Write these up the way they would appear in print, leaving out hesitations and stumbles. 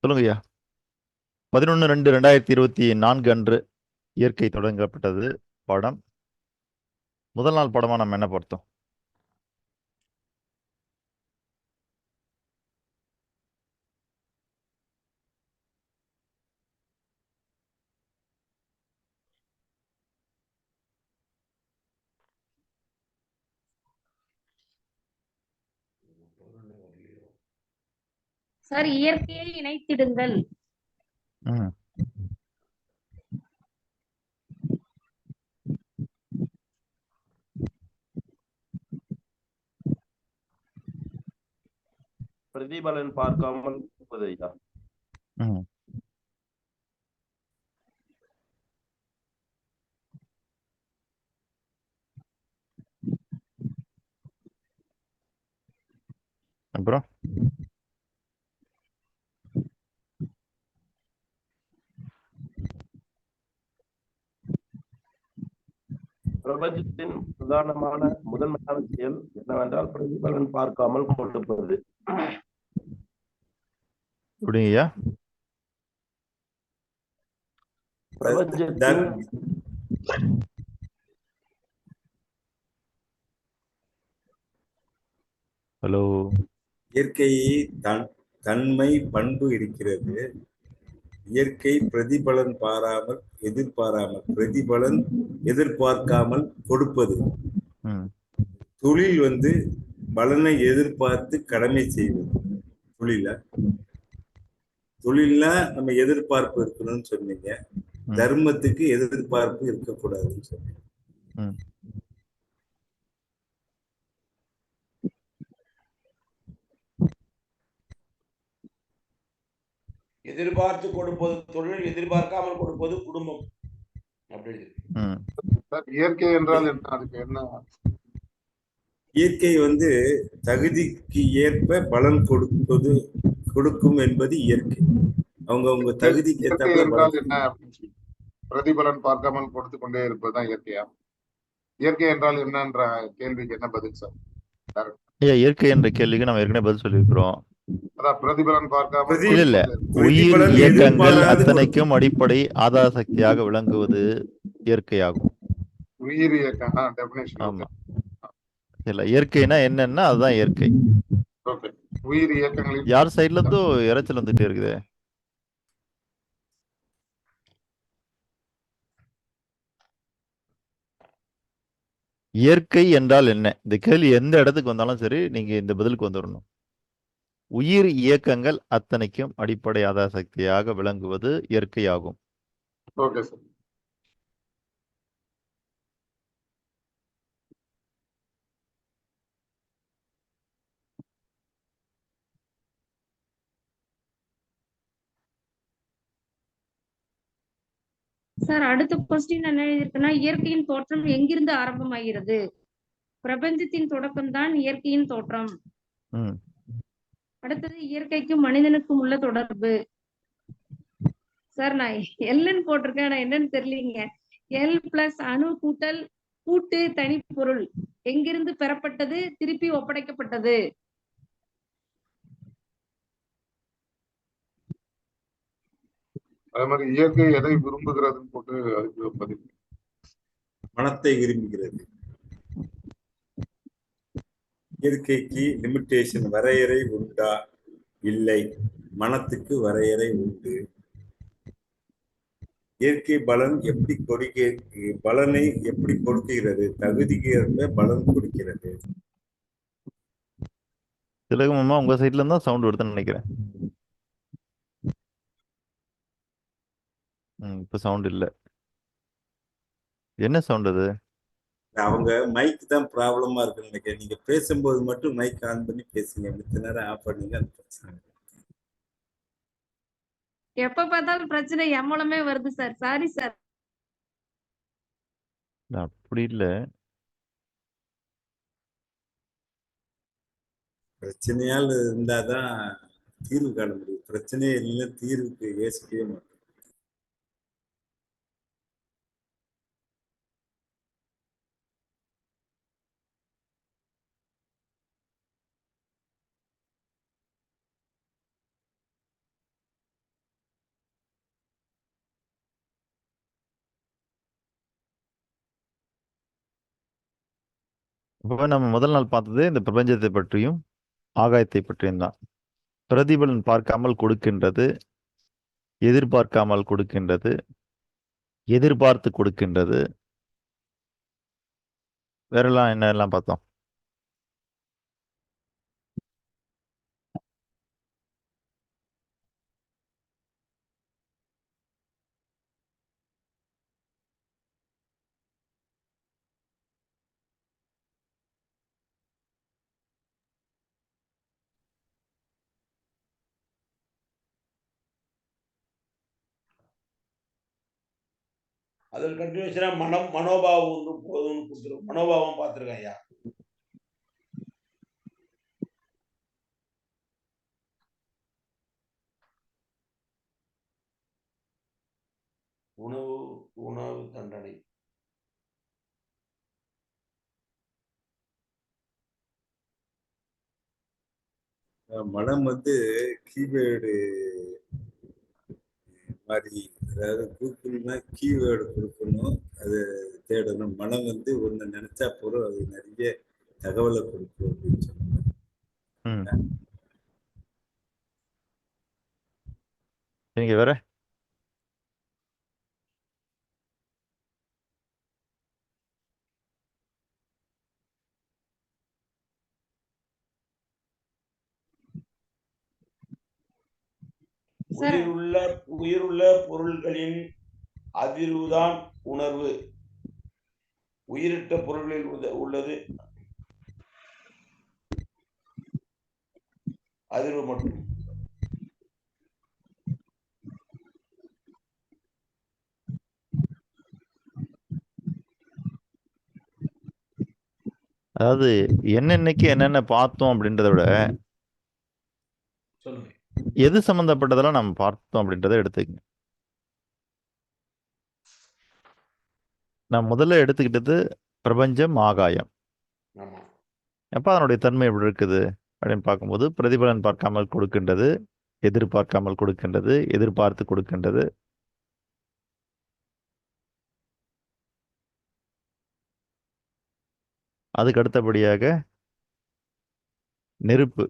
சொல்லுங்க ஐயா. 11/2/2024 அன்று இயற்கை தொடங்கப்பட்டது பாடம். முதல் நாள் பாடமா நம்ம என்ன பார்த்தோம்? சார், இயற்கையை இணைத்திடுங்கள். ம். பிரதிபலன் பார்க்காமல் கொடுப்பது ஐயா. ம். அப்புறம் பிரபஞ்சத்தின் முதன்மையான செயல் என்னவென்றால் பிரதிபலன் பார்க்காமல் கொடுப்பது. எப்படிங்க ஐயா? பிரபஞ்சத்தின் ஹலோ. இயற்கையை தன்மை பண்பு இருக்கிறது. இயற்கை பிரதிபலன் பிரதிபலன் எதிர்பார்க்காமல் கொடுப்பது. ம். தொழில் பலனை எதிர்பார்த்து கடமை செய்வது. தொழில்ல நம்ம எதிர்பார்ப்பு இருக்கணும்னு சொன்னீங்க. தர்மத்துக்கு எதிர்பார்ப்பு இருக்கக்கூடாதுன்னு சொன்னீங்க. எதிர்பார்த்து கொடுப்பது தொழில், எதிர்பார்க்காமல் கொடுப்பது குடும்பம். அப்படி இயற்கை என்றால் என்ன? அதுக்கு என்ன? இயற்கை தகுதிக்கு ஏற்ப பலன் கொடுக்கும் என்பது இயற்கை. அவங்க தகுதிக்கு ஏற்ற என்ன பிரதிபலன் பார்க்காமல் கொடுத்து கொண்டே இருப்பதுதான் இயற்கையா? இயற்கை என்றால் என்னன்ற கேள்விக்கு என்ன பதில் சார்? இயற்கை என்ற கேள்விக்கு நம்ம ஏற்கனவே பதில் சொல்லியிருக்கிறோம். பிரதிபலன் பார்க்காமல் இல்ல, உயிர் இயக்கங்கள் அத்தனைக்கும் அடிப்படை ஆதார சக்தியாக விளங்குவது இயற்கையாகும். உயிர் இயக்கம் டெபினிஷன். ஆமா. இல்ல, இயற்கைனா என்னன்னா அதுதான் இயற்கை. உயிர் இயக்கங்களில் யார் சைடுல இருந்தோ இறைச்சல் வந்துட்டே இருக்குது. இயற்கை என்றால் என்ன? இந்த கேள்வி எந்த இடத்துக்கு வந்தாலும் சரி, நீங்க இந்த பதிலுக்கு வந்துடணும். உயிர் இயக்கங்கள் அத்தனைக்கும் அடிப்படை ஆதார சக்தியாக விளங்குவது இயற்கையாகும். Okay sir. சார், அடுத்த கொஸ்டின் என்ன எழுதியிருக்குன்னா, இயற்கையின் தோற்றம் எங்கிருந்து ஆரம்பமாகிறது? பிரபஞ்சத்தின் தொடக்கம் தான் இயற்கையின் தோற்றம். அடுத்தது, இயற்கைக்கும் மனிதனுக்கும் உள்ள தொடர்பு. சார், நான் எல்ன்னு போட்டிருக்கேன், ஆனா என்னன்னு தெரியலீங்க. எல் பிளஸ் அணு கூட்டல் கூட்டு தனிப்பொருள் எங்கிருந்து பெறப்பட்டது, திருப்பி ஒப்படைக்கப்பட்டது? அதே மாதிரி இயற்கை எதை விரும்புகிறதுன்னு போட்டு அதுக்கு பதில். மனத்தை விரும்புகிறது. இயற்கைக்கு லிமிட்டேஷன் வரையறை உண்டா? இல்லை. மனத்துக்கு வரையறை உண்டு. இயற்கை பலனை எப்படி கொடுக்கிறது? தகுதிக்கு ஏற்ப பலன் கொடுக்கிறது. திலகமாமா, உங்க சைட்ல இருந்தா சவுண்ட் வருதுன்னு நினைக்கிறேன். இப்ப சவுண்ட் இல்ல. என்ன சவுண்ட் அது? அவங்க மைக் தான் ப்ராப்ளமா இருக்குன்னு நினைக்கிறேன். நீங்க பேசும்போது மட்டும் மைக் ஆன் பண்ணி பேசுங்க. மித்த நேரம் ஆஃப் பண்ணீங்க, அது பிரச்சனை. எப்ப பார்த்தாலும் பிரச்சனை என் மூலமே வருது சார். Sorry sir. அப்படி இல்ல, பிரச்சனையால் இருந்தாதான் தீர்வு காண முடியும். பிரச்சனையே இல்லை, தீர்வுக்கு யோசிக்கவே மாட்டோம். இப்போ நம்ம முதல் நாள் பார்த்தது இந்த பிரபஞ்சத்தை பற்றியும் ஆகாயத்தை பற்றியும் தான். பிரதிபலன் பார்க்காமல் கொடுக்கின்றது, எதிர்பார்க்காமல் கொடுக்கின்றது, எதிர்பார்த்து கொடுக்கின்றது. வேறெல்லாம் என்னெல்லாம் பார்த்தோம்? அதில் கண்டினியூஷனா மனோபாவம் ஒன்று போதும்னு கொடுத்துருக்கோம். மனோபாவம் பார்த்துருக்கேன் ஐயா. உணவு உணவு தண்டனை. மனம் வந்து கீவேர்டு மாதிரி, அதாவது கூகுள்னா கீவேர்டு கொடுக்கணும், அது தேடணும். மனம் வந்து ஒன்று நினைச்சா போதும், அது நிறைய தகவலை கொடுக்கும் அப்படின்னு சொன்னாங்க. நீங்க வேற சார் உயிருள்ள பொருள்களின் அதிர்வுதான் உணர்வு. உயிரிட்ட பொருள்களில் உள்ளது அதிர்வு மட்டும். அதாவது என்னென்னைக்கு என்னென்ன பார்த்தோம் அப்படின்றத விட சொல்லுங்க. எது சம்பந்தப்பட்டதெல்லாம் நம்ம பார்த்தோம் அப்படின்றத எடுத்துக்கங்க. நான் முதல்ல எடுத்துக்கிட்டது பிரபஞ்சம், ஆகாயம். ஆமா. எப்ப அதனுடைய தன்மை எப்படி இருக்குது அப்படின்னு பார்க்கும்போது, பிரதிபலன் பார்க்காமல் கொடுக்கின்றது, எதிர்பார்க்காமல் கொடுக்கின்றது, எதிர்பார்த்து கொடுக்கின்றது. அதுக்கு அடுத்தபடியாக நெருப்பு.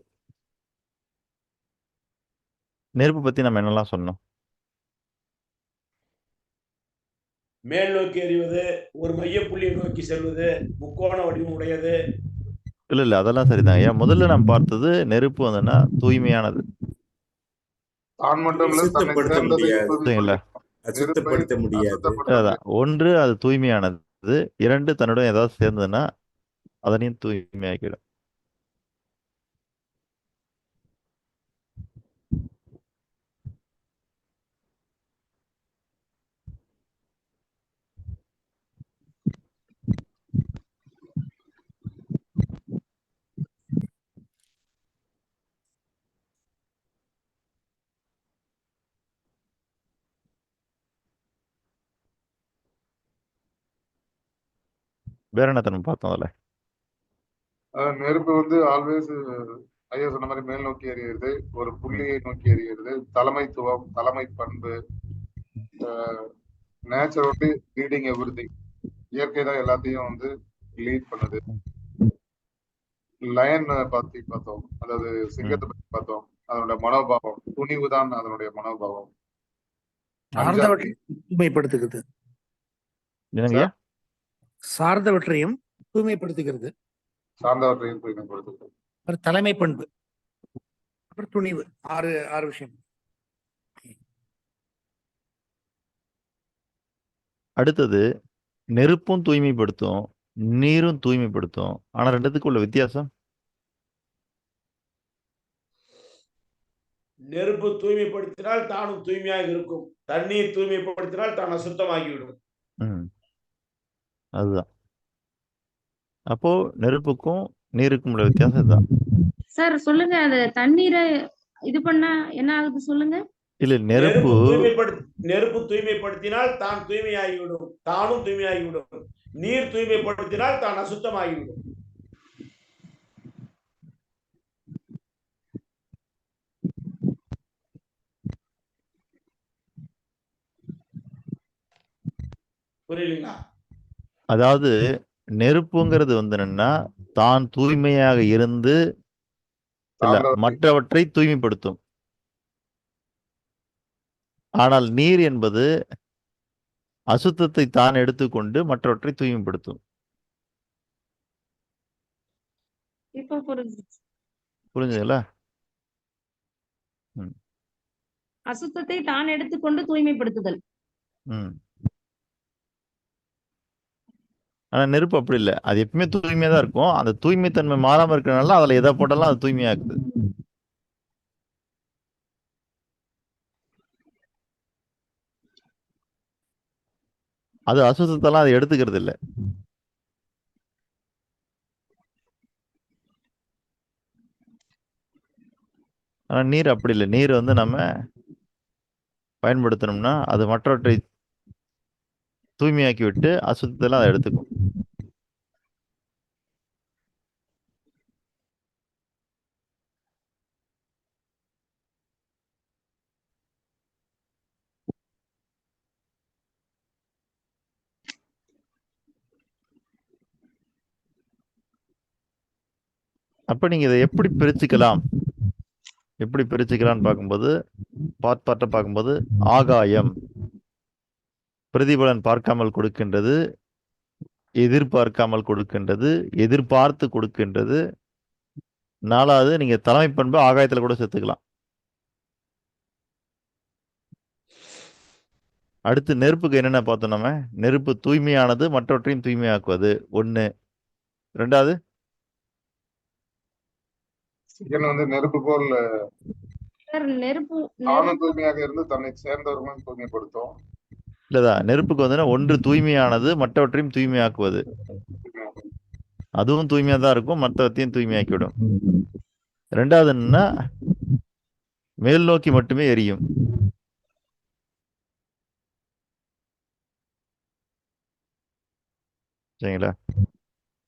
நெருப்பு பத்தி நம்ம என்னெல்லாம் சொன்னோம்? மேல் நோக்கி எறிவது, ஒரு மையப்புள்ளியை நோக்கி செல்வது, முக்கோண வடிவம் உடையது. இல்ல அதெல்லாம் சரிதான். ஏன் முதல்ல நம்ம பார்த்தது நெருப்பு வந்துன்னா தூய்மையானது. தான் மட்டும் இல்ல, தன்னை சுத்தப்படுத்த சேர்ந்ததையும் முடியாது, சரிங்களா? அசுத்தப்படுத்த முடியாது. அசுத்தப்படுத்த அதான் முடியாது. ஒன்று அது தூய்மையானது, இரண்டு தன்னுடன் ஏதாவது சேர்ந்ததுன்னா அதனையும் தூய்மையாக்கிடும். வேற என்ன நம்ம பார்த்தோம் அதுல? நெருப்பு வந்து ஆல்வேஸ் ஐயா சொன்ன மாதிரி மேல் நோக்கி எறிகிறது, ஒரு புள்ளியை நோக்கி எறிகிறது, தலைமைத்துவம், தலைமை பண்பு, நேச்சரோட லீடிங் எவ்ரிதிங். இயற்கை தான் எல்லாத்தையும் வந்து லீட் பண்ணுது. லயன் பத்தி பார்த்தோம், அதாவது சிங்கத்தை பத்தி பார்த்தோம். அதனுடைய மனோபாவம், துணிவு தான் அதனுடைய மனோபாவம். சார்ந்தவற்றை தூய்மைப்படுத்துகிறது. என்னங்கய்யா? சார்ந்தவற்றையும் தூய்மைப்படுத்துகிறது. சார்ந்தவற்றையும் தூய்மைப்படுத்துகிறது. அப்புறம் தலைமை பண்பு, அப்புறம் துணிவு. ஆறு விஷயம். அடுத்தது நெருப்பும் தூய்மைப்படுத்தும், நீரும் தூய்மைப்படுத்தும். ஆனா ரெண்டுத்துக்கும் உள்ள வித்தியாசம்? நெருப்பு தூய்மைப்படுத்தினால் தானும் தூய்மையாக இருக்கும், தண்ணீர் தூய்மைப்படுத்தினால் தான் அசுத்தமாகிவிடும். அதுதான். அப்போ நெருப்புக்கும் நீருக்கும் உள்ள வித்தியாசம் இதுதான். சார் சொல்லுங்க, அது தண்ணீரை இது பண்ணா என்ன ஆகுது சொல்லுங்க. இல்ல நெருப்பு நெருப்பு தூய்மைப்படுத்தினால் தான் தூய்மையாகிவிடும், தானும் தூய்மையாகிவிடும். நீர் தூய்மைப்படுத்தினால் தான் அசுத்தமாகிவிடும். புரியலீங்களா? அதாவது நெருப்புங்கிறது வந்து என்னன்னா தான் தூய்மையாக இருந்து இல்ல சார்ந்தவற்றை மற்றவற்றை தூய்மைப்படுத்தும். ஆனால் நீர் என்பது அசுத்தத்தை தான் எடுத்துக்கொண்டு மற்றவற்றை தூய்மைப்படுத்தும். இப்போ புரிஞ்சுச்சு. புரிஞ்சுதுங்களா? அசுத்தத்தை தான் எடுத்துக்கொண்டு தூய்மைப்படுத்துதல். ம். ஆனா நெருப்பு அப்படி இல்லை. அது எப்பவுமே தூய்மையா தான் இருக்கும். அந்த தூய்மைத்தன்மை மாறாம இருக்கிறனால அதுல எதை போட்டாலும் அது தூய்மையாக்குது. அது அசுத்தத்தெல்லாம் அது எடுத்துக்கிறது இல்லை. ஆனா நீர் அப்படி இல்லை. நீர் வந்து நம்ம பயன்படுத்தணும்னா அது மற்றவற்றை தூய்மையாக்கி விட்டு அசுத்தத்தெல்லாம் அதை எடுத்துக்கும். அப்ப நீங்க இதை எப்படி பிரிச்சுக்கலாம்னு பார்க்கும்போது பார்ட்ட பார்க்கும்போது ஆகாயம் பிரதிபலன் பார்க்காமல் கொடுக்கின்றது, எதிர்பார்க்காமல் கொடுக்கின்றது, எதிர்பார்த்து கொடுக்கின்றது. 4வது நீங்க தலைமை பண்பு ஆகாயத்துல கூட சேர்த்துக்கலாம். அடுத்து நெருப்புக்கு என்னென்ன பார்த்தோம் நம்ம? நெருப்பு தூய்மையானது, மற்றவற்றையும் தூய்மையாக்குவது 1. 2வது சிக்கன் வந்து நெருப்பு போல் சார் நெருப்பு தானும் தூய்மையாக இருந்து தன்னை சேர்ந்தவர்களும் தூய்மைப்படுத்தும். இல்லதா நெருப்புக்கு வந்து 1 தூய்மையானது, மற்றவற்றையும் தூய்மையாக்குவது. அதுவும் தூய்மையா தான் இருக்கும், மற்றவற்றையும் தூய்மையாக்கிவிடும். 2வது என்னன்னா மேல் நோக்கி மட்டுமே எரியும். சரிங்களா?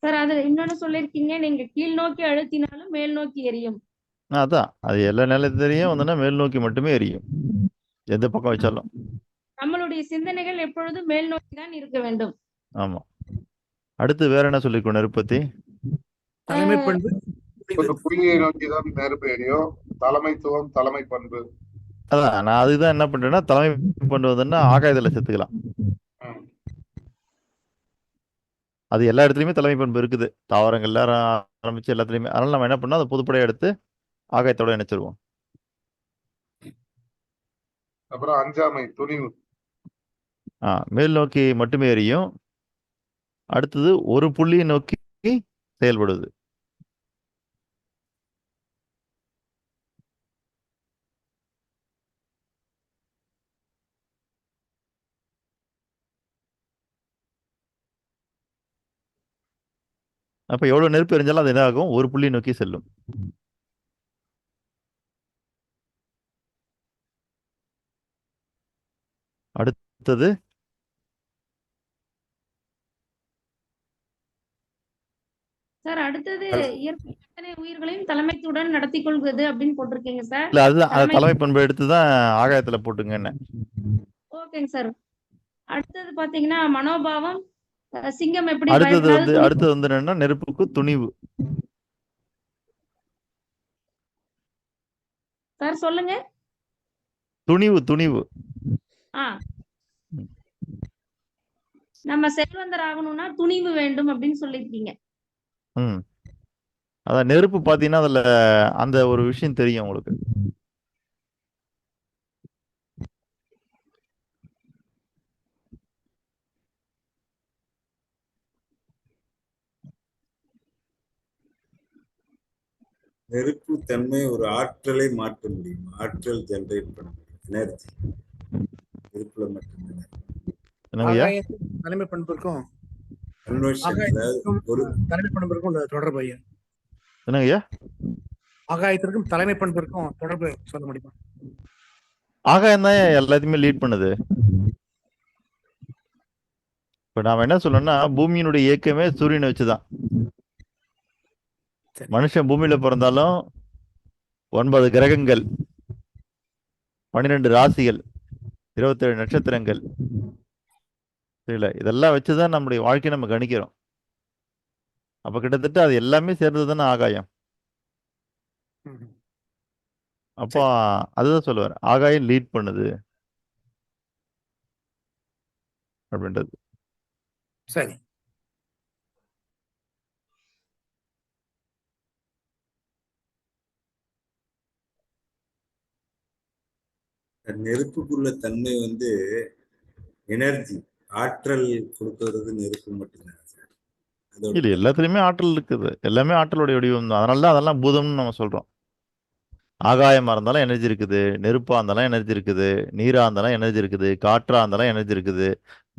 சார் அது இன்னொன்னு சொல்லிருக்கீங்க, நீங்க கீழ் நோக்கி அழுத்தினாலும் மேல் நோக்கி எரியும். அதான் அது எல்லா நிலையத்திலையும் வந்துன்னா மேல் நோக்கி மட்டுமே எரியும், எந்த பக்கம் வச்சாலும். நம்மளுடைய சிந்தனைகள் எப்பொழுதும் மேல் நோக்கி தான் இருக்க வேண்டும். ஆமா. அடுத்து வேற என்ன சொல்லிருக்கோம் நெருப்பத்தி? தலைமை பண்பு ஒரு புள்ளியை நோக்கி தான் நெருப்பு எரியும். தலைமைத்துவம், தலைமை பண்பு. அதான் நான் அதுதான் என்ன பண்றேன்னா தலைமை பண்பு வந்துன்னா ஆகாயத்துல சேர்த்துக்கலாம். ம். அது எல்லா இடத்துலயுமே தலைமை பண்பு இருக்குது, தாவரங்கள்ல ஆரம்பிச்சு எல்லாத்துலயுமே. அதனால நம்ம என்ன பண்ணோம், அதை பொதுப்படையா எடுத்து ஆகாயத்தோட இணைச்சிருவோம். அப்புறம் அஞ்சாமை துணிவு. மேல் நோக்கி மட்டுமே எரியும். அடுத்தது ஒரு புள்ளியை நோக்கி செயல்படுது. அப்ப எவ்வளவு நெருப்பு எரிஞ்சாலும் அது என்ன ஆகும், ஒரு புள்ளி நோக்கி செல்லும். அடுத்தது சார் அடுத்தது இயற்கை அத்தனை உயிர்களையும் தலைமைத்துடன் நடத்தி கொள்வது அப்படின்னு போட்டிருக்கீங்க சார். இல்ல அதுதான் அது தலைமை பண்பு எடுத்துதான் ஆகாயத்துல போட்டுங்க என்ன. ஓகேங்க சார். அடுத்தது பாத்தீங்கன்னா மனோபாவம், சிங்கம் எப்படி அடுத்தது வந்து என்னன்னா நெருப்புக்கு துணிவு. சார் சொல்லுங்க. துணிவு. நம்ம செல்வந்தர் ஆகணும்னா துணிவு வேண்டும் அப்படின்னு சொல்லிருக்கீங்க. அதான் நெருப்பு பாத்தீங்கன்னா அதுல அந்த ஒரு விஷயம் தெரியும் உங்களுக்கு. நெருப்பு தன்மை ஒரு ஆற்றலை மாற்ற முடியும், ஆற்றல் ஜெனரேட் பண்ண முடியும், எனர்ஜி நெருப்புல மட்டுமே. தலைமை பண்பிற்கும் ஒரு தலைமை பண்பிற்கும் உள்ள தொடர்பு ஐயா. என்னங்கய்யா? ஆகாயத்திற்கும் தலைமை பண்பிற்கும் தொடர்பு சொல்ல முடியுமா? ஆகாயம் தான் எல்லாத்தையுமே லீட் பண்ணுது. இப்ப நாம என்ன சொல்லணும்னா பூமியினுடைய இயக்கமே சூரியனை வச்சுதான். மனுஷன் பூமியில பிறந்தாலும் 9 கிரகங்கள், 12 ராசிகள், 27 நட்சத்திரங்கள், தெரியல, இதெல்லாம் வச்சுதான் நம்முடைய வாழ்க்கையை நம்ம கணிக்கிறோம். அப்ப கிட்டத்தட்ட அது எல்லாமே சேர்ந்தது தானே ஆகாயம். ம். அப்போ அதுதான் சொல்லுவார், ஆகாயம் லீட் பண்ணுது அப்படின்றது. சரி. நெருப்புக்குள்ள தன்மை வந்து எனர்ஜி, ஆற்றல் கொடுக்கறது நெருப்பு மட்டும்தான் சார். அதோட இது எல்லாத்துலயுமே ஆற்றல் இருக்குது, எல்லாமே ஆற்றலுடைய வடிவம் தான். அதனால தான் அதெல்லாம் பூதம்னு நம்ம சொல்றோம். ஆகாயமா இருந்தாலும் எனர்ஜி இருக்குது, நெருப்பா இருந்தாலும் எனர்ஜி இருக்குது, நீரா இருந்தாலும் எனர்ஜி இருக்குது, காற்றா இருந்தாலும் எனர்ஜி இருக்குது,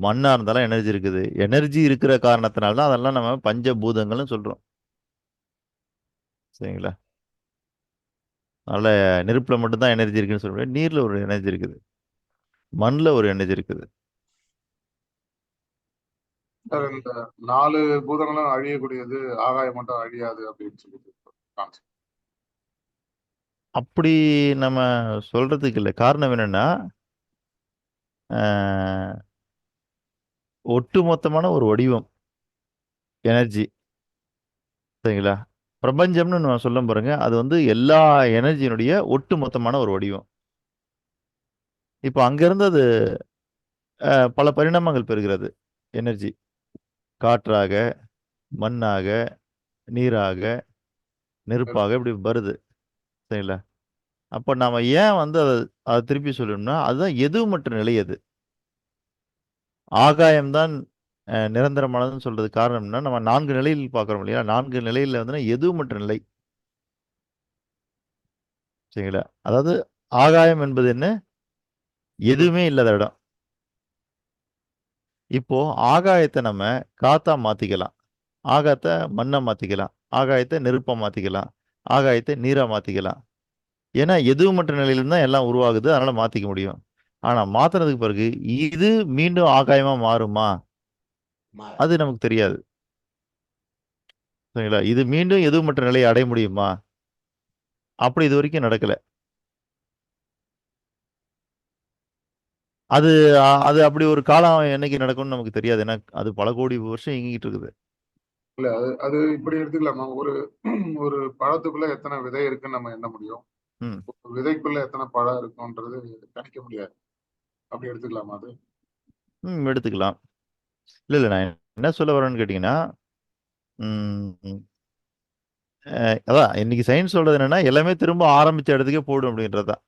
மண்ணா இருந்தாலும் எனர்ஜி இருக்குது. எனர்ஜி இருக்கிற காரணத்தினால தான் அதெல்லாம் நம்ம பஞ்சபூதங்கள்னு சொல்றோம். சரிங்களா? அதனால நெருப்புல மட்டும்தான் எனர்ஜி இருக்குன்னு சொல்ல முடியாது. நீர்ல ஒரு எனர்ஜி இருக்குது, மண்ணுல ஒரு எனர்ஜி இருக்குது. சார் இந்த 4 பூதங்களும் அழியக்கூடியது, ஆகாயம் மட்டும் அழியாது அப்படின்னு சொல்லிட்டு கான்செப்ட். அப்படி நம்ம சொல்றதுக்கு இல்லை. காரணம் என்னன்னா, ஆஹ், ஒட்டுமொத்தமான ஒரு வடிவம் எனர்ஜி. சரிங்களா? பிரபஞ்சம்னு நம்ம சொல்ல பாருங்க, அது வந்து எல்லா எனர்ஜியினுடைய ஒட்டுமொத்தமான ஒரு வடிவம். இப்போ அங்கிருந்து அது பல பரிணாமங்கள் பெறுகிறது. எனர்ஜி காற்றாக, மண்ணாக, நீராக, நெருப்பாக இப்படி வருது. சரிங்களா? அப்போ நாம ஏன் வந்து அதை திருப்பி சொல்லணும்னா, அதுதான் எதுவுமற்ற நிலை. அது ஆகாயம்தான் நிரந்தரமானதுன்னு சொல்றது காரணம்னா, நம்ம 4 நிலையில் பார்க்குறோம் இல்லையா? 4 நிலையில் வந்து எதுவுமற்ற நிலை. சரிங்களா? அதாவது ஆகாயம் என்பது என்ன? எதுவுமே இல்லாத இடம். இப்போ ஆகாயத்தை நம்ம காத்தா மாத்திக்கலாம், ஆகாயத்தை மண்ணை மாத்திக்கலாம், ஆகாயத்தை நெருப்பா மாத்திக்கலாம், ஆகாயத்தை நீரா மாத்திக்கலாம். ஏன்னா எதுவுமற்ற நிலையிலிருந்து தான் எல்லாம் உருவாகுது, அதனால மாத்திக்க முடியும். ஆனா மாத்துறதுக்கு பிறகு இது மீண்டும் ஆகாயமா மாறுமா? மாறாது. அது நமக்கு தெரியாது. சரிங்களா? இது மீண்டும் எதுவுமற்ற நிலையை அடைய முடியுமா? அப்படி இது வரைக்கும் நடக்கல. அது அது அப்படி ஒரு காலம் என்னைக்கு நடக்கும்னு நமக்கு தெரியாது. ஏன்னா அது பல கோடி வருஷம் இயங்கிட்டு இருக்குது. இல்ல அது அது இப்படி எடுத்துக்கலாமா? ஒரு ஒரு பழத்துக்குள்ள எத்தனை விதை இருக்குன்னு நம்ம எண்ண முடியும். ம் ஒரு விதைக்குள்ள எத்தனை பழம் இருக்கும்ன்றது கணிக்க முடியாது. அப்படி எடுத்துக்கலாமா அது? ம் எடுத்துக்கலாம். இல்லை இல்லை, நான் என்ன சொல்ல வரேன்னு கேட்டிங்கன்னா, ம், அதான் இன்னைக்கு சயின்ஸ் சொல்றது என்னன்னா, எல்லாமே திரும்ப ஆரம்பிச்ச இடத்துக்கே போடும் அப்படின்றது தான்.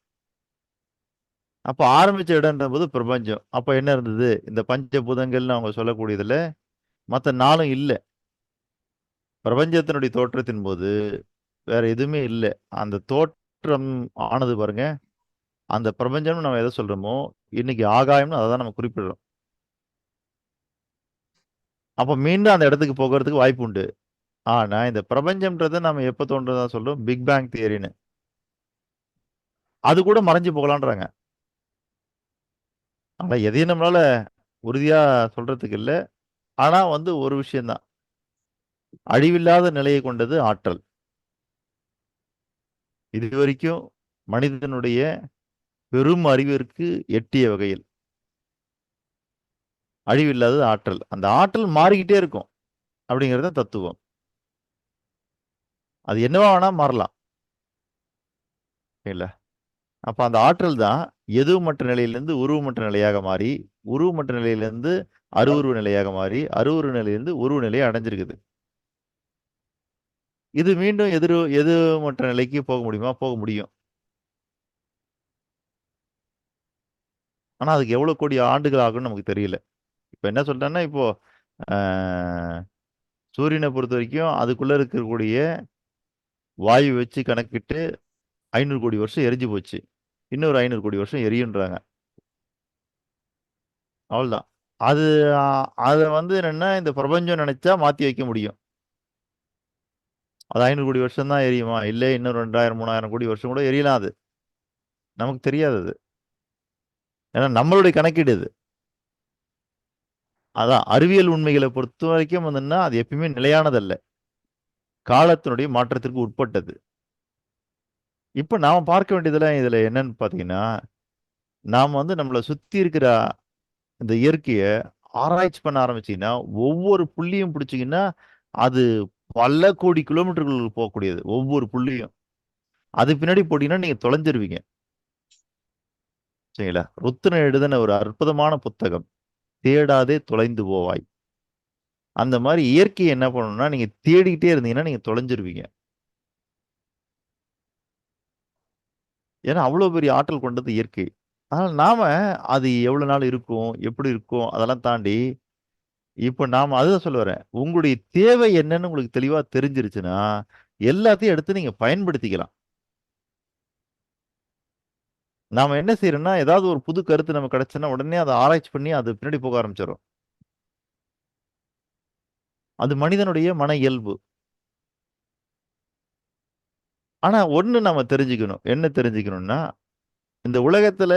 அப்போ ஆரம்பிச்ச இடம்ன்ற போது பிரபஞ்சம். அப்போ என்ன இருந்தது? இந்த பஞ்சபூதங்கள்னு அவங்க சொல்லக்கூடியதுல மற்ற 4ம் இல்லை. பிரபஞ்சத்தினுடைய தோற்றத்தின் போது வேற எதுவுமே இல்லை. அந்த தோற்றம் ஆனது பாருங்க, அந்த பிரபஞ்சம்னு நம்ம எதை சொல்றோமோ, இன்னைக்கு ஆகாயம்னு அதை தான் நம்ம குறிப்பிடுறோம். அப்போ மீண்டும் அந்த இடத்துக்கு போகிறதுக்கு வாய்ப்பு உண்டு. ஆனா இந்த பிரபஞ்சம்ன்றதை நம்ம எப்போ தோன்றதா சொல்றோம்? பிக் பேங் தியரின்னு. அது கூட மறைஞ்சு போகலான்றாங்க. ஆனா எதையும் நம்மளால உறுதியா சொல்றதுக்கு இல்லை. ஆனா வந்து ஒரு விஷயம்தான், அழிவில்லாத நிலையை கொண்டது ஆற்றல். இதுவரைக்கும் மனிதனுடைய பெரும் அறிவிற்கு எட்டிய வகையில் அழிவில்லாதது ஆற்றல். அந்த ஆற்றல் மாறிக்கிட்டே இருக்கும் அப்படிங்கிறது தான் தத்துவம். அது என்னவா வேணா மாறலாம். இல்ல, அப்ப அந்த ஆற்றல் தான் எதுவுமற்ற நிலையிலிருந்து உருவமற்ற நிலையாக மாறி, உருவமற்ற நிலையிலிருந்து அருவுருவ நிலையாக மாறி, அருவுருவ நிலையிலிருந்து உருவ நிலையை அடைஞ்சிருக்குது. இது மீண்டும் எதுவுமற்ற நிலைக்கு போக முடியுமா? போக முடியும். ஆனா அதுக்கு எவ்வளவு கோடி ஆண்டுகள் ஆகும்னு நமக்கு தெரியல. இப்ப என்ன சொல்றேன்னா, இப்போ சூரியனை பொறுத்த வரைக்கும் அதுக்குள்ள இருக்கக்கூடிய வாயு வச்சு கணக்கிட்டு 500 கோடி வருஷம் எரிஞ்சு போச்சு. இன்னொரு 500 கோடி வருஷம் எரியுன்றாங்க. அவ்வளவுதான். அது அதை வந்து என்னன்னா, இந்த பிரபஞ்சம் நினைச்சா மாத்தி வைக்க முடியும். அது 500 கோடி வருஷம் தான் எரியுமா? இல்லை இன்னும் 2000 3000 கோடி வருஷம் கூட எரியலாம். அது நமக்கு தெரியாது. அது ஏன்னா நம்மளுடைய கணக்கீடு இது. அதான் அறிவியல் உண்மைகளை பொறுத்த வரைக்கும் வந்துன்னா, அது எப்பயுமே நிலையானதல்ல, காலத்தினுடைய மாற்றத்திற்கு உட்பட்டது. இப்ப நாம பார்க்க வேண்டியதெல்லாம் இதுல என்னன்னு பாத்தீங்கன்னா, நாம வந்து நம்மளை சுத்தி இருக்கிற இந்த இயற்கையை ஆராய்ச்சி பண்ண ஆரம்பிச்சீங்கன்னா, ஒவ்வொரு புள்ளியும் பிடிச்சிங்கன்னா அது பல கோடி கிலோமீட்டர்களுக்கு போகக்கூடியது ஒவ்வொரு புள்ளியும். அது பின்னாடி போட்டீங்கன்னா நீங்க தொலைஞ்சிருவீங்க. சரிங்களா? ருத்ரன் எழுதின ஒரு அற்புதமான புத்தகம் தேடாதே தொலைந்து போவாய். அந்த மாதிரி இயற்கையை என்ன பண்ணணும்னா நீங்க தேடிக்கிட்டே இருந்தீங்கன்னா நீங்க தொலைஞ்சிருவீங்க. ஏன்னா அவ்வளவு பெரிய ஆற்றல் கொண்டது இயற்கை. ஆனால் நாம அது எவ்வளவு நாள் இருக்கும், எப்படி இருக்கும், அதெல்லாம் தாண்டி இப்ப நாம அதுதான் சொல்ல வரேன். உங்களுடைய தேவை என்னன்னு உங்களுக்கு தெளிவா தெரிஞ்சிருச்சுன்னா எல்லாத்தையும் எடுத்து நீங்க பயன்படுத்திக்கலாம். நாம என்ன செய்யறோம்னா ஏதாவது ஒரு புது கருத்து நமக்கு கிடைச்சுன்னா உடனே அதை ஆராய்ச்சி பண்ணி அது பின்னாடி போக ஆரம்பிச்சிடும். அது மனிதனுடைய மன இயல்பு. ஆனா ஒண்ணு நம்ம தெரிஞ்சுக்கணும். என்ன தெரிஞ்சுக்கணும்னா இந்த உலகத்துல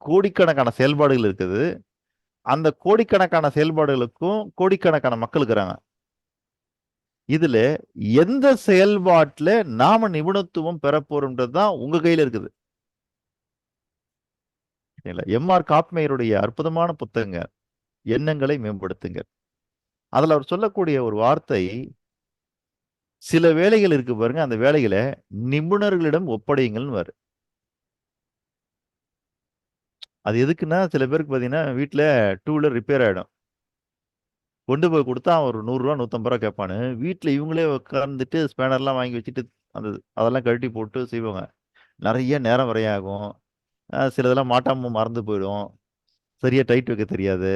கோடிக்கணக்கான செயல்பாடுகள் இருக்குது. அந்த கோடிக்கணக்கான செயல்பாடுகளுக்கும் கோடிக்கணக்கான மக்கள் இருக்கிறாங்க. இதுல எந்த செயல்பாட்டுல நாம நிபுணத்துவம் பெற போறோம்ன்றது தான் உங்க கையில இருக்குது. எம்.ஆர். காப்மேயருடைய அற்புதமான புத்தகங்க எண்ணங்களை மேம்படுத்துங்க. அதுல அவர் சொல்லக்கூடிய ஒரு வார்த்தை, சில வேலைகள் இருக்கு பாருங்க, அந்த வேலைகளை நிபுணர்களிடம் ஒப்படையுங்கள்னு வரு. அது எதுக்குன்னா சில பேருக்கு பாத்தீங்கன்னா வீட்டுல 2 வீலர் ரிப்பேர் ஆயிடும். கொண்டு போய் கொடுத்தா அவன் ஒரு 100 ரூபா 150 ரூபா கேட்பானு. வீட்டுல இவங்களே உட்கார்ந்துட்டு ஸ்பேனர்லாம் வாங்கி வச்சுட்டு அதெல்லாம் கழட்டி போட்டு செய்வாங்க. நிறைய நேரம் விரையாகும். சிலதெல்லாம் மாட்டாம மறந்து போயிடும். சரியா டைட் வைக்க தெரியாது.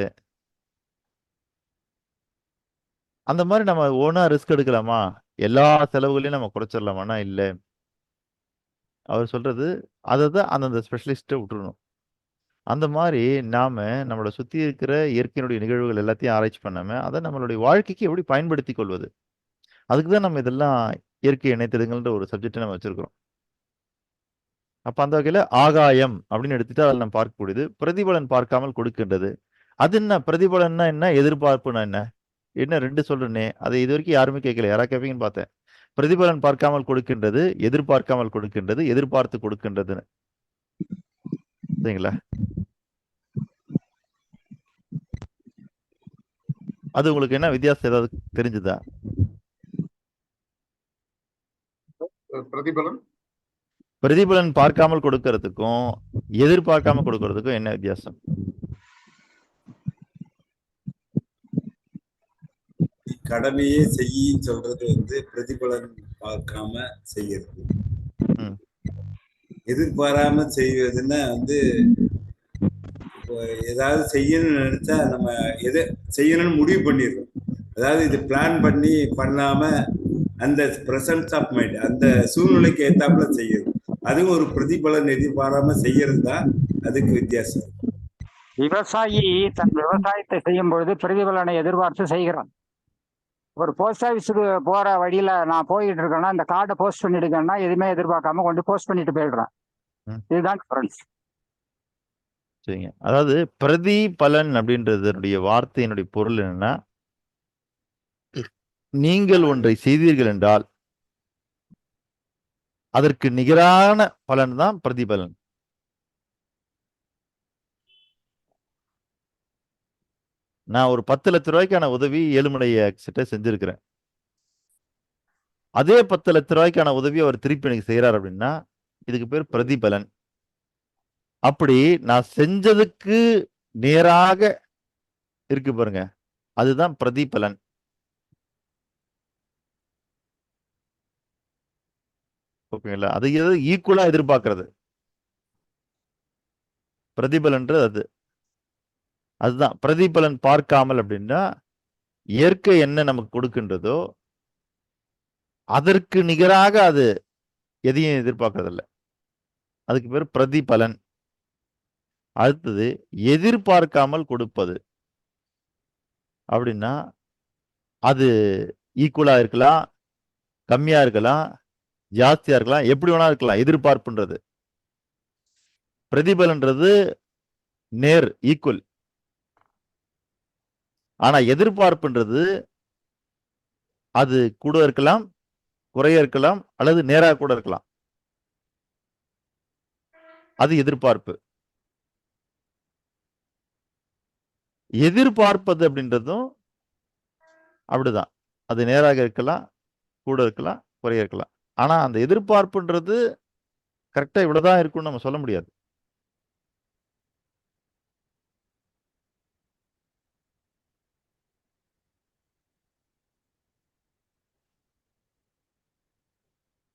அந்த மாதிரி நம்ம ஓனா ரிஸ்க் எடுக்கலாமா? எல்லா செலவுகளையும் நம்ம குறைச்சிடலாமான்னா இல்ல. அவர் சொல்றது அதை அந்தந்த ஸ்பெஷலிஸ்ட்டை விட்டுறணும். அந்த மாதிரி நாம நம்மளை சுத்தி இருக்கிற இயற்கையினுடைய நிகழ்வுகள் எல்லாத்தையும் ஆராய்ச்சி பண்ணாம அதை நம்மளுடைய வாழ்க்கைக்கு எப்படி பயன்படுத்தி கொள்வது, அதுக்கு தான் நம்ம இதெல்லாம் இயற்கை இணைத்திடுங்கள்ன்ற ஒரு சப்ஜெக்டை நம்ம வச்சிருக்கிறோம். அப்ப அந்த வகையில ஆகாயம் அப்படின்னு எடுத்துட்டு அதில் நம்ம பார்க்கக்கூடியது பிரதிபலன் பார்க்காமல் கொடுக்கின்றது. அது என்ன பிரதிபலன்னா என்ன, எதிர்பார்ப்புனா என்ன? என்ன 2 சொல்றேனே, அதை இது வரைக்கும் யாருமே கேட்கல. யாரா கேட்பீங்கன்னு பார்த்தேன். பிரதிபலன் பார்க்காமல் கொடுக்கின்றது, எதிர்பார்க்காமல் கொடுக்கின்றது, எதிர்பார்த்து கொடுக்கின்றதுன்னு. சரிங்களா? அது உங்களுக்கு என்ன வித்தியாசம் ஏதாவது தெரிஞ்சுதா? பிரதிபலன் பிரதிபலன் பார்க்காமல் கொடுக்கறதுக்கும் எதிர்பார்க்காம கொடுக்கறதுக்கும் என்ன வித்தியாசம்? கடமையே செய்யின்னு சொல்றது வந்து பிரதிபலன் பார்க்காம செய்யறது. எதிர்பாராம செய்வதுன்னா வந்து ஏதாவது செய்யணும்னு நினைச்சா நம்ம எதை செய்யணும்னு முடிவு பண்ணிடுறோம். அதாவது இது பிளான் பண்ணி பண்ணாம அந்த பிரசன்ஸ் ஆஃப் மைண்ட், அந்த சூழ்நிலைக்கு ஏத்தாப்புல செய்யுது. அதுவும் ஒரு பிரதிபலன் எதிர்பாராம செய்யறது தான் அதுக்கு வித்தியாசம். விவசாயி தன் விவசாயத்தை செய்யும் பொழுது பிரதிபலனை எதிர்பார்த்து செய்கிறான். ஒரு போஸ்ட் ஆஃபீஸுக்கு போற வழியில நான் போயிட்டு இருக்கேன்னா இந்த கார்டை போஸ்ட் பண்ணிடுங்கன்னா எதுவுமே எதிர்பார்க்காம கொண்டு போஸ்ட் பண்ணிட்டு போயிடுறேன். இதுதான் டிஃபரன்ஸ். சரிங்க. அதாவது பிரதிபலன் அப்படின்றதனுடைய வார்த்தையினுடைய பொருள் என்னன்னா, நீங்கள் ஒன்றை செய்தீர்கள் என்றால் அதற்கு நிகரான பலன் தான் பிரதிபலன். நான் ஒரு 10 லட்ச ரூபாய்க்கான உதவி ஏழுமலைய கிட்ட செஞ்சிருக்கிறேன். அதே 10 லட்ச ரூபாய்க்கான உதவி அவர் திருப்பி எனக்கு செய்யறாரு அப்படின்னா இதுக்கு பேர் பிரதிபலன். அப்படி நான் செஞ்சதுக்கு நேராக இருக்கு பாருங்க, அதுதான் பிரதிபலன். ஓகேங்களா? அது எது ஈக்குவலா எதிர்பார்க்கறது பிரதிபலன்றது. அதுதான் பிரதிபலன் பார்க்காமல் அப்படின்னா இயற்கை என்ன நமக்கு கொடுக்கின்றதோ அதற்கு நிகராக அது எதையும் எதிர்பார்க்கறதில்ல. அதுக்கு பேர் பிரதிபலன். அடுத்தது எதிர்பார்க்காமல் கொடுப்பது அப்படின்னா அது ஈக்குவலா இருக்கலாம், கம்மியா இருக்கலாம், ஜாஸ்தியா இருக்கலாம், எப்படி வேணா இருக்கலாம். எதிர்பார்ப்புன்றது. பிரதிபலன்றது நேர், ஈக்குவல். ஆனா எதிர்பார்ப்புன்றது அது கூட இருக்கலாம், குறைய இருக்கலாம், அல்லது நேராக கூட இருக்கலாம். அது எதிர்பார்ப்பு. எதிர்பார்ப்பது அப்படின்றதும் அப்படிதான். அது நேராக இருக்கலாம், கூட இருக்கலாம், குறைய இருக்கலாம். ஆனா அந்த எதிர்பார்ப்புன்றது கரெக்டா இவ்வளவுதான் இருக்கும்னு நம்ம சொல்ல முடியாது.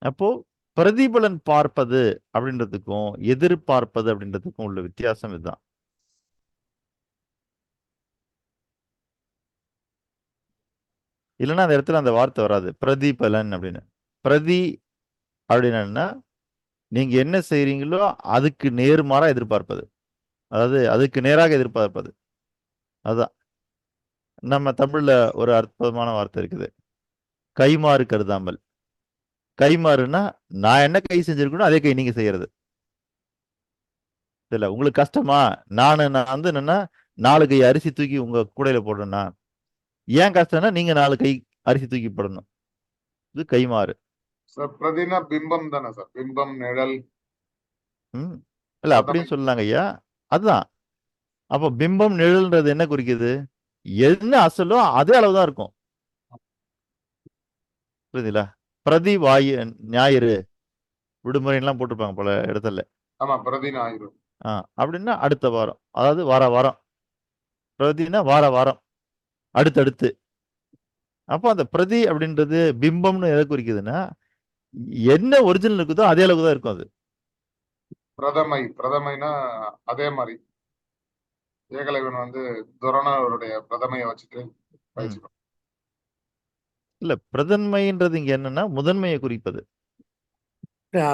அப்போ பிரதிபலன் பார்ப்பது அப்படின்றதுக்கும் எதிர்பார்ப்பது அப்படின்றதுக்கும் உள்ள வித்தியாசம் இதுதான். இல்லைன்னா அந்த இடத்துல அந்த வார்த்தை வராது, பிரதிபலன் அப்படின்னு. பிரதி அப்படின்னா நீங்க என்ன செய்றீங்களோ அதுக்கு நேர்மாறா எதிர்பார்ப்பது, அதாவது அதுக்கு நேராக எதிர்பார்ப்பது. அதுதான் நம்ம தமிழ்ல ஒரு அற்புதமான வார்த்தை இருக்குது, கைமாறு கருதாமல். கைமாறுனா நான் என்ன கை செஞ்சிருக்கணும் அதே கை நீங்க செய்யறது. இல்ல உங்களுக்கு கஷ்டமா, நான் வந்து என்னன்னா 4 கை அரிசி தூக்கி உங்க கூடையில போடுறேன்னா, ஏன் கஷ்டம்னா நீங்க 4 கை அரிசி தூக்கி போடணும். இது கைமாறு. சார் பிரதினா பிம்பம் தானே சார், பிம்பம் நிழல். இல்ல அப்படின்னு சொல்லலாங்க ஐயா. அதுதான். அப்போ பிம்பம் நிழல்ன்றது என்ன குறிக்குது? என்ன அசலோ அதே அளவுதான் இருக்கும். புரியுதுங்களா? பிரதி ஞாயிறு விடுமுறைலாம் போட்டிருப்பாங்க போல இடத்துல. ஆமா, பிரதி ஞாயிறு. அப்படின்னா அடுத்த வாரம், அதாவது வாரம். பிரதினா வாரம் அடுத்தடுத்து. அப்போ அந்த பிரதி அப்படின்றது பிம்பம்னு எதை குறிக்குதுன்னா, என்ன ஒரிஜினல் இருக்குதோ அதே அளவுக்கு தான் இருக்கும் அது. பிரதமைனா அதே மாதிரி ஏகலைவன் வந்து துரோணருடைய பிரதமையை வச்சுட்டு பயிற்சி. இல்ல, பிரதன்மைன்றது இங்க என்னன்னா முதன்மையை குறிப்பது.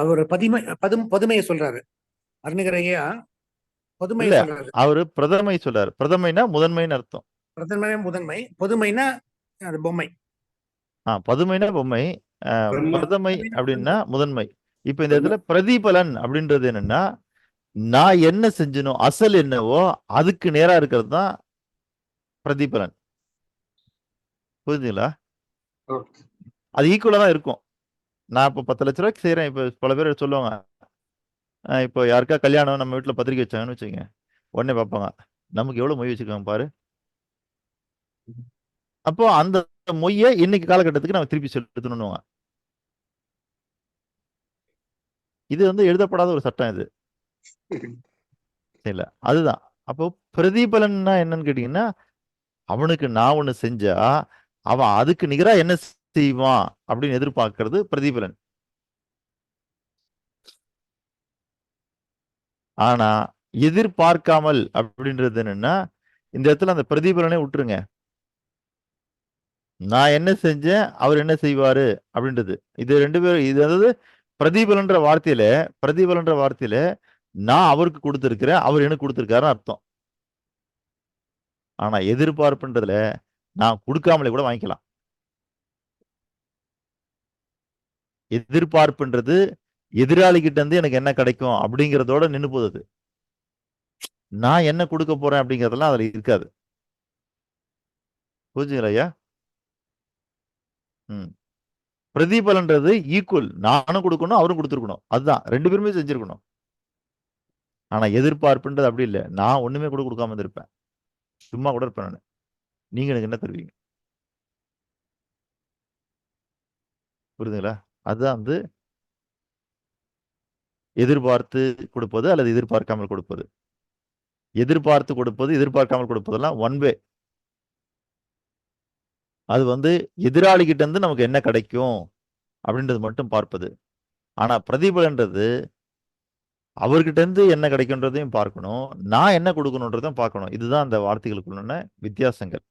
அவர் பதுமையை சொல்றாரு அருணகிரையா, பதுமையை இல்ல, சொல்றாரு. அவரு பிரதமை சொல்றாரு. பிரதமைனா முதன்மைன்னு அர்த்தம். பிரதமை முதன்மை, பொதுமைனா அது பொம்மை. பதுமைனா பொம்மை, பிரதமை அப்படின்னா முதன்மை. இப்ப இந்த இடத்துல பிரதிபலன் அப்படின்றது என்னன்னா, நான் என்ன செஞ்சனோ அசல் என்னவோ அதுக்கு நேரா இருக்கிறது தான் பிரதிபலன். புரிஞ்சுங்களா? அது ஈக்குவலா தான் இருக்கும். நான் இப்போ 10 லட்ச ரூபாய்க்கு செய்யறேன். இப்போ பல பேர் சொல்லுவாங்க, இப்போ யாருக்கா கல்யாணம் நம்ம வீட்டுல பத்திரிக்கை வச்சாங்கன்னு வச்சுக்கோங்க, உடனே பார்ப்பாங்க நமக்கு எவ்வளவு மொய் வச்சிருக்காங்க பாரு. அப்போ அந்த மொய்யை இன்னைக்கு காலகட்டத்துக்கு நம்ம திருப்பி செலுத்தணும்னு. இது வந்து எழுதப்படாத ஒரு சட்டம் இது. இல்ல, அதுதான். அப்போ பிரதிபலன்னா என்னன்னு கேட்டீங்கன்னா, அவனுக்கு நான் ஒண்ணு செஞ்சா அவன் அதுக்கு நிகரா என்ன செய்வான் அப்படின்னு எதிர்பார்க்கிறது பிரதிபலன். ஆனா எதிர்பார்க்காமல் அப்படின்றது என்னன்னா, இந்த இடத்துல அந்த பிரதிபலனை விட்டுருங்க. நான் என்ன செஞ்சேன் அவர் என்ன செய்வாரு அப்படின்றது. இது 2 பேரும், இது அதாவது பிரதிபலன்ற வார்த்தையில நான் அவருக்கு கொடுத்திருக்கிறேன், அவர் எனக்கு கொடுத்திருக்காருன்னு அர்த்தம். ஆனா எதிர்பார்ப்புன்றதுல நான் கொடுக்காமலே கூட வாங்கிக்கலாம். எதிர்பார்ப்புன்றது எதிராளி கிட்ட இருந்து எனக்கு என்ன கிடைக்கும் அப்படிங்கறதோட நின்னு போகுது. நான் என்ன கொடுக்க போறேன் அப்படிங்கறதெல்லாம் அதுல இருக்காது. புரிஞ்சுங்களா ஐயா? பிரதிபலன்றது ஈக்குவல், நானும் கொடுக்கணும் அவரும் கொடுத்துருக்கணும், அதுதான் 2 பேருமே செஞ்சிருக்கணும். ஆனா எதிர்பார்ப்புன்றது அப்படி இல்லை. நான் ஒண்ணுமே கூட கொடுக்காம இருந்திருப்பேன், சும்மா கூட இருப்பேன் நான். நீங்க எனக்கு என்ன தருவீங்க? புரியுதுங்களா? அதுதான் வந்து எதிர்பார்த்து கொடுப்பது அல்லது எதிர்பார்க்காமல் கொடுப்பது. எதிர்பார்த்து கொடுப்பது எதிர்பார்க்காமல் கொடுப்பதெல்லாம் ஒன் வே. அது வந்து எதிராளி கிட்ட இருந்து நமக்கு என்ன கிடைக்கும் அப்படின்றது மட்டும் பார்ப்பது. ஆனா பிரதிபலன்றது அவர்கிட்ட இருந்து என்ன கிடைக்கும்ன்றதையும் பார்க்கணும், நான் என்ன கொடுக்கணுன்றதையும் பார்க்கணும். இதுதான் அந்த வார்த்தைகளுக்குள்ள வித்தியாசங்கள்.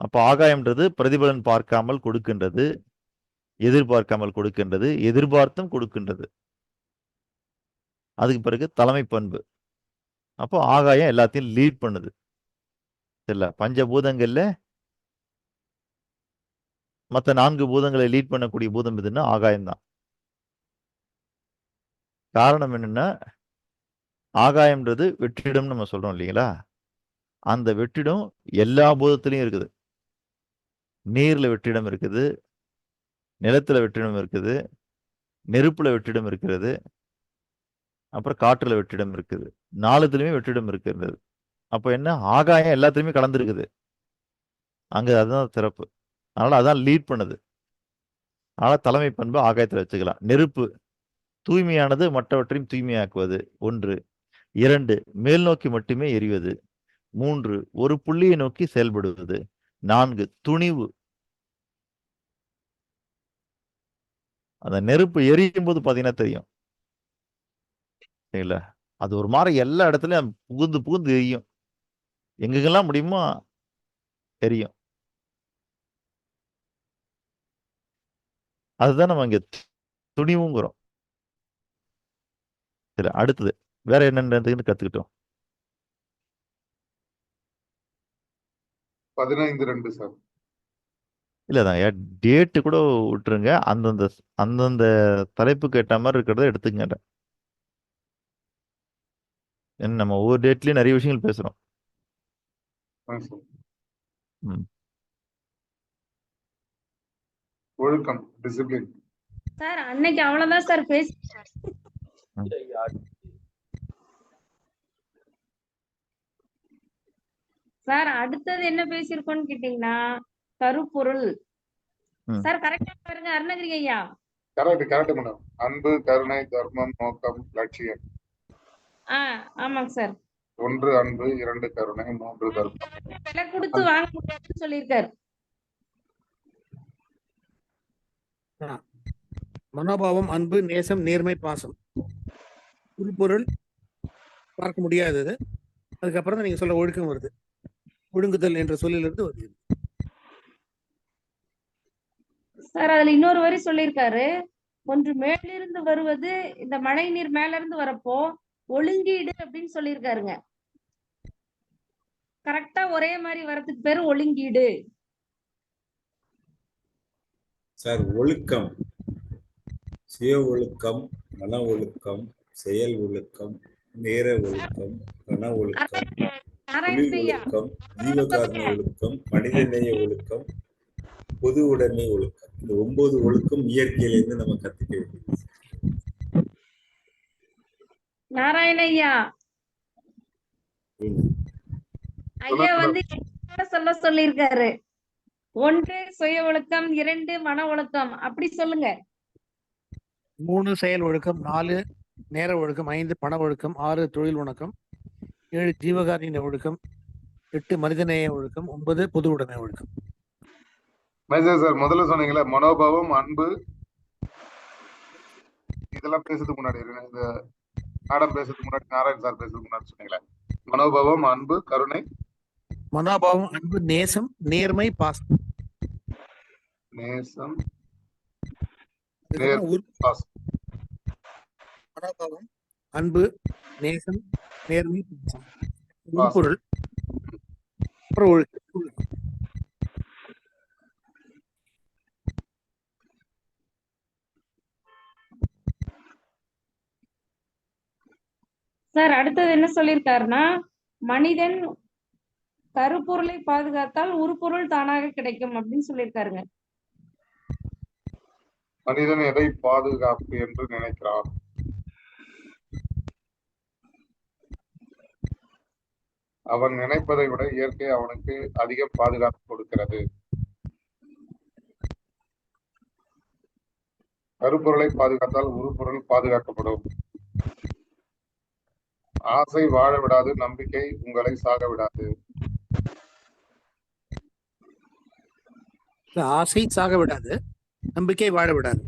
அப்ப ஆகாயம்ன்றது பிரதிபலன் பார்க்காமல் கொடுக்கின்றது, எதிர்பார்க்காமல் கொடுக்கின்றது, எதிர்பார்த்தும் கொடுக்கின்றது. அதுக்கு பிறகு தலைமை பண்பு. அப்போ ஆகாயம் எல்லாத்தையும் லீட் பண்ணுது. இல்ல, பஞ்சபூதங்கள்ல மற்ற 4 பூதங்களை லீட் பண்ணக்கூடிய பூதம் எதுன்னா ஆகாயம்தான். காரணம் என்னன்னா, ஆகாயம்ன்றது வெற்றிடம் நம்ம சொல்றோம் இல்லைங்களா? அந்த வெற்றிடம் எல்லா பூதத்திலையும் இருக்குது. நீர்ல வெற்றிடம் இருக்குது, நிலத்துல வெற்றிடம் இருக்குது, நெருப்புல வெற்றிடம் இருக்கிறது, அப்புறம் காற்றுல வெற்றிடம் இருக்குது. 4த்துலயுமே வெற்றிடம் இருக்கிறது. அப்ப என்ன, ஆகாயம் எல்லாத்துலயுமே கலந்துருக்குது. அங்க அதுதான் சிறப்பு. அதனால அதான் லீட் பண்ணுது. அதனால தலைமை பண்பு ஆகாயத்தில் வச்சுக்கலாம். நெருப்பு தூய்மையானது, மற்றவற்றையும் தூய்மையாக்குவது 1. 2 மேல் நோக்கி மட்டுமே எரிவது. 3 ஒரு புள்ளியை நோக்கி செயல்படுவது. 4 துணிவு. அந்த நெருப்பு எரியும் போது பாத்தீங்கன்னா தெரியும் சரிங்களா? அது ஒரு மாதிரி எல்லா இடத்துலயும் புகுந்து புகுந்து எரியும். எங்கெங்கெல்லாம் முடியுமோ எரியும். அதுதான் நம்ம இங்க துணிவுங்கிறோம். சரி, அடுத்தது வேற என்னன்னு கத்துக்கிட்டோம். 15-2 சார். இல்லதான் டேட்டு கூட விட்டுருங்க. அந்தந்த அந்தந்த தலைப்புக்கு ஏற்ற மாதிரி இருக்கிறத எடுத்துக்கங்க. ஏன்னா நம்ம ஒவ்வொரு டேட்லயும் நிறைய விஷயங்கள் பேசுறோம். சார். ம். ஒழுக்கம், டிசிப்ளின். சார் அன்னைக்கு அவ்வளவுதான் சார் பேசி. சார் அடுத்தது என்ன பேசியிருக்கோம்னு கேட்டீங்கன்னா கருப்பொருள். ம். சார் கரெக்டா பாருங்க அருணகிரி ஐயா. Correct madam. அன்பு, கருணை, தர்மம், நோக்கம், லட்சியம். ஆமாங்க சார். 1 அன்பு, 2 கருணை, 3 தர்மம். விலை கொடுத்து வாங்க முடியாதுன்னு சொல்லியிருக்காரு. மனோபாவம், அன்பு, நேசம், நேர்மை, பாசம். உள்பொருள் பார்க்க முடியாதது. அதுக்கப்புறம் தான் நீங்க சொல்ல ஒழுக்கம் வருது. ஒழுங்குதல் என்ற சொல்லிலிருந்து வருது. சார் அதுல இன்னொரு வரி சொல்லியிருக்காரு. ஒன்று மேலிருந்து வருவது, இந்த மழை நீர் மேல இருந்து வரப்போ ஒழுங்கீடு அப்படின்னு சொல்லியிருக்காருங்க. கரெக்டா ஒரே மாதிரி வரதுக்கு பேரு ஒழுங்கீடு. சார் ஒழுக்கம், சுய ஒழுக்கம், மன ஒழுக்கம், செயல் ஒழுக்கம், நேர ஒழுக்கம், பண ஒழுக்கம், தொழில் ஒழுக்கம், ஜீவகாரண ஒழுக்கம், மனிதநேய ஒழுக்கம், பொது உடைமை ஒழுக்கம். இந்த 9 ஒழுக்கம் இயற்கையிலிருந்து நம்ம கத்துக்க வேண்டியது. நாராயண ஐயா ஐயா வந்து சொல்ல சொல்லியிருக்காரு. 1 சுய ஒழுக்கம், 2 மன ஒழுக்கம், அப்படி சொல்லுங்க. 3 செயல் ஒழுக்கம், 4 நேர ஒழுக்கம், 5 பண ஒழுக்கம், 6 தொழில் ஒழுக்கம், 7 ஜீவகாருண்ய ஒழுக்கம், 8 மனிதநேய ஒழுக்கம், 9 பொது உடைமை ஒழுக்கம். சார் முதல்ல சொன்னீங்களே மனோபாவம், அன்பு, இதெல்லாம் பேசுறதுக்கு முன்னாடி இந்த மேடம் பேசுறதுக்கு முன்னாடி, நாராயண் சார் பேசுறதுக்கு முன்னாடி சொன்னீங்களே மனோபாவம், அன்பு, கருணை. மனோபாவம், அன்பு, நேசம், நேர்மை, பாசம். நேசம், பாசம். மனோபாவம், அன்பு, நேசம், நேர்மை, பாசம். உள்பொருள், அப்புறம் ஒழுக்கம். சார் அடுத்தது என்ன சொல்லியிருக்காருன்னா, மனிதன் கருப்பொருளை பாதுகாத்தால் உருப்பொருள் தானாக கிடைக்கும் அப்படின்னு சொல்லியிருக்காருங்க. மனிதன் எதை பாதுகாப்பு என்று நினைக்கிறான்? அவன் நினைப்பதை விட இயற்கை அவனுக்கு அதிக பாதுகாப்பு கொடுக்கிறது. கருப்பொருளை பாதுகாத்தால் உருப்பொருள் பாதுகாக்கப்படும். ஆசை வாழ விடாது, நம்பிக்கை உங்களை சாக விடாது. ஆசை சாக விடாது, நம்பிக்கை வாழ விடாது.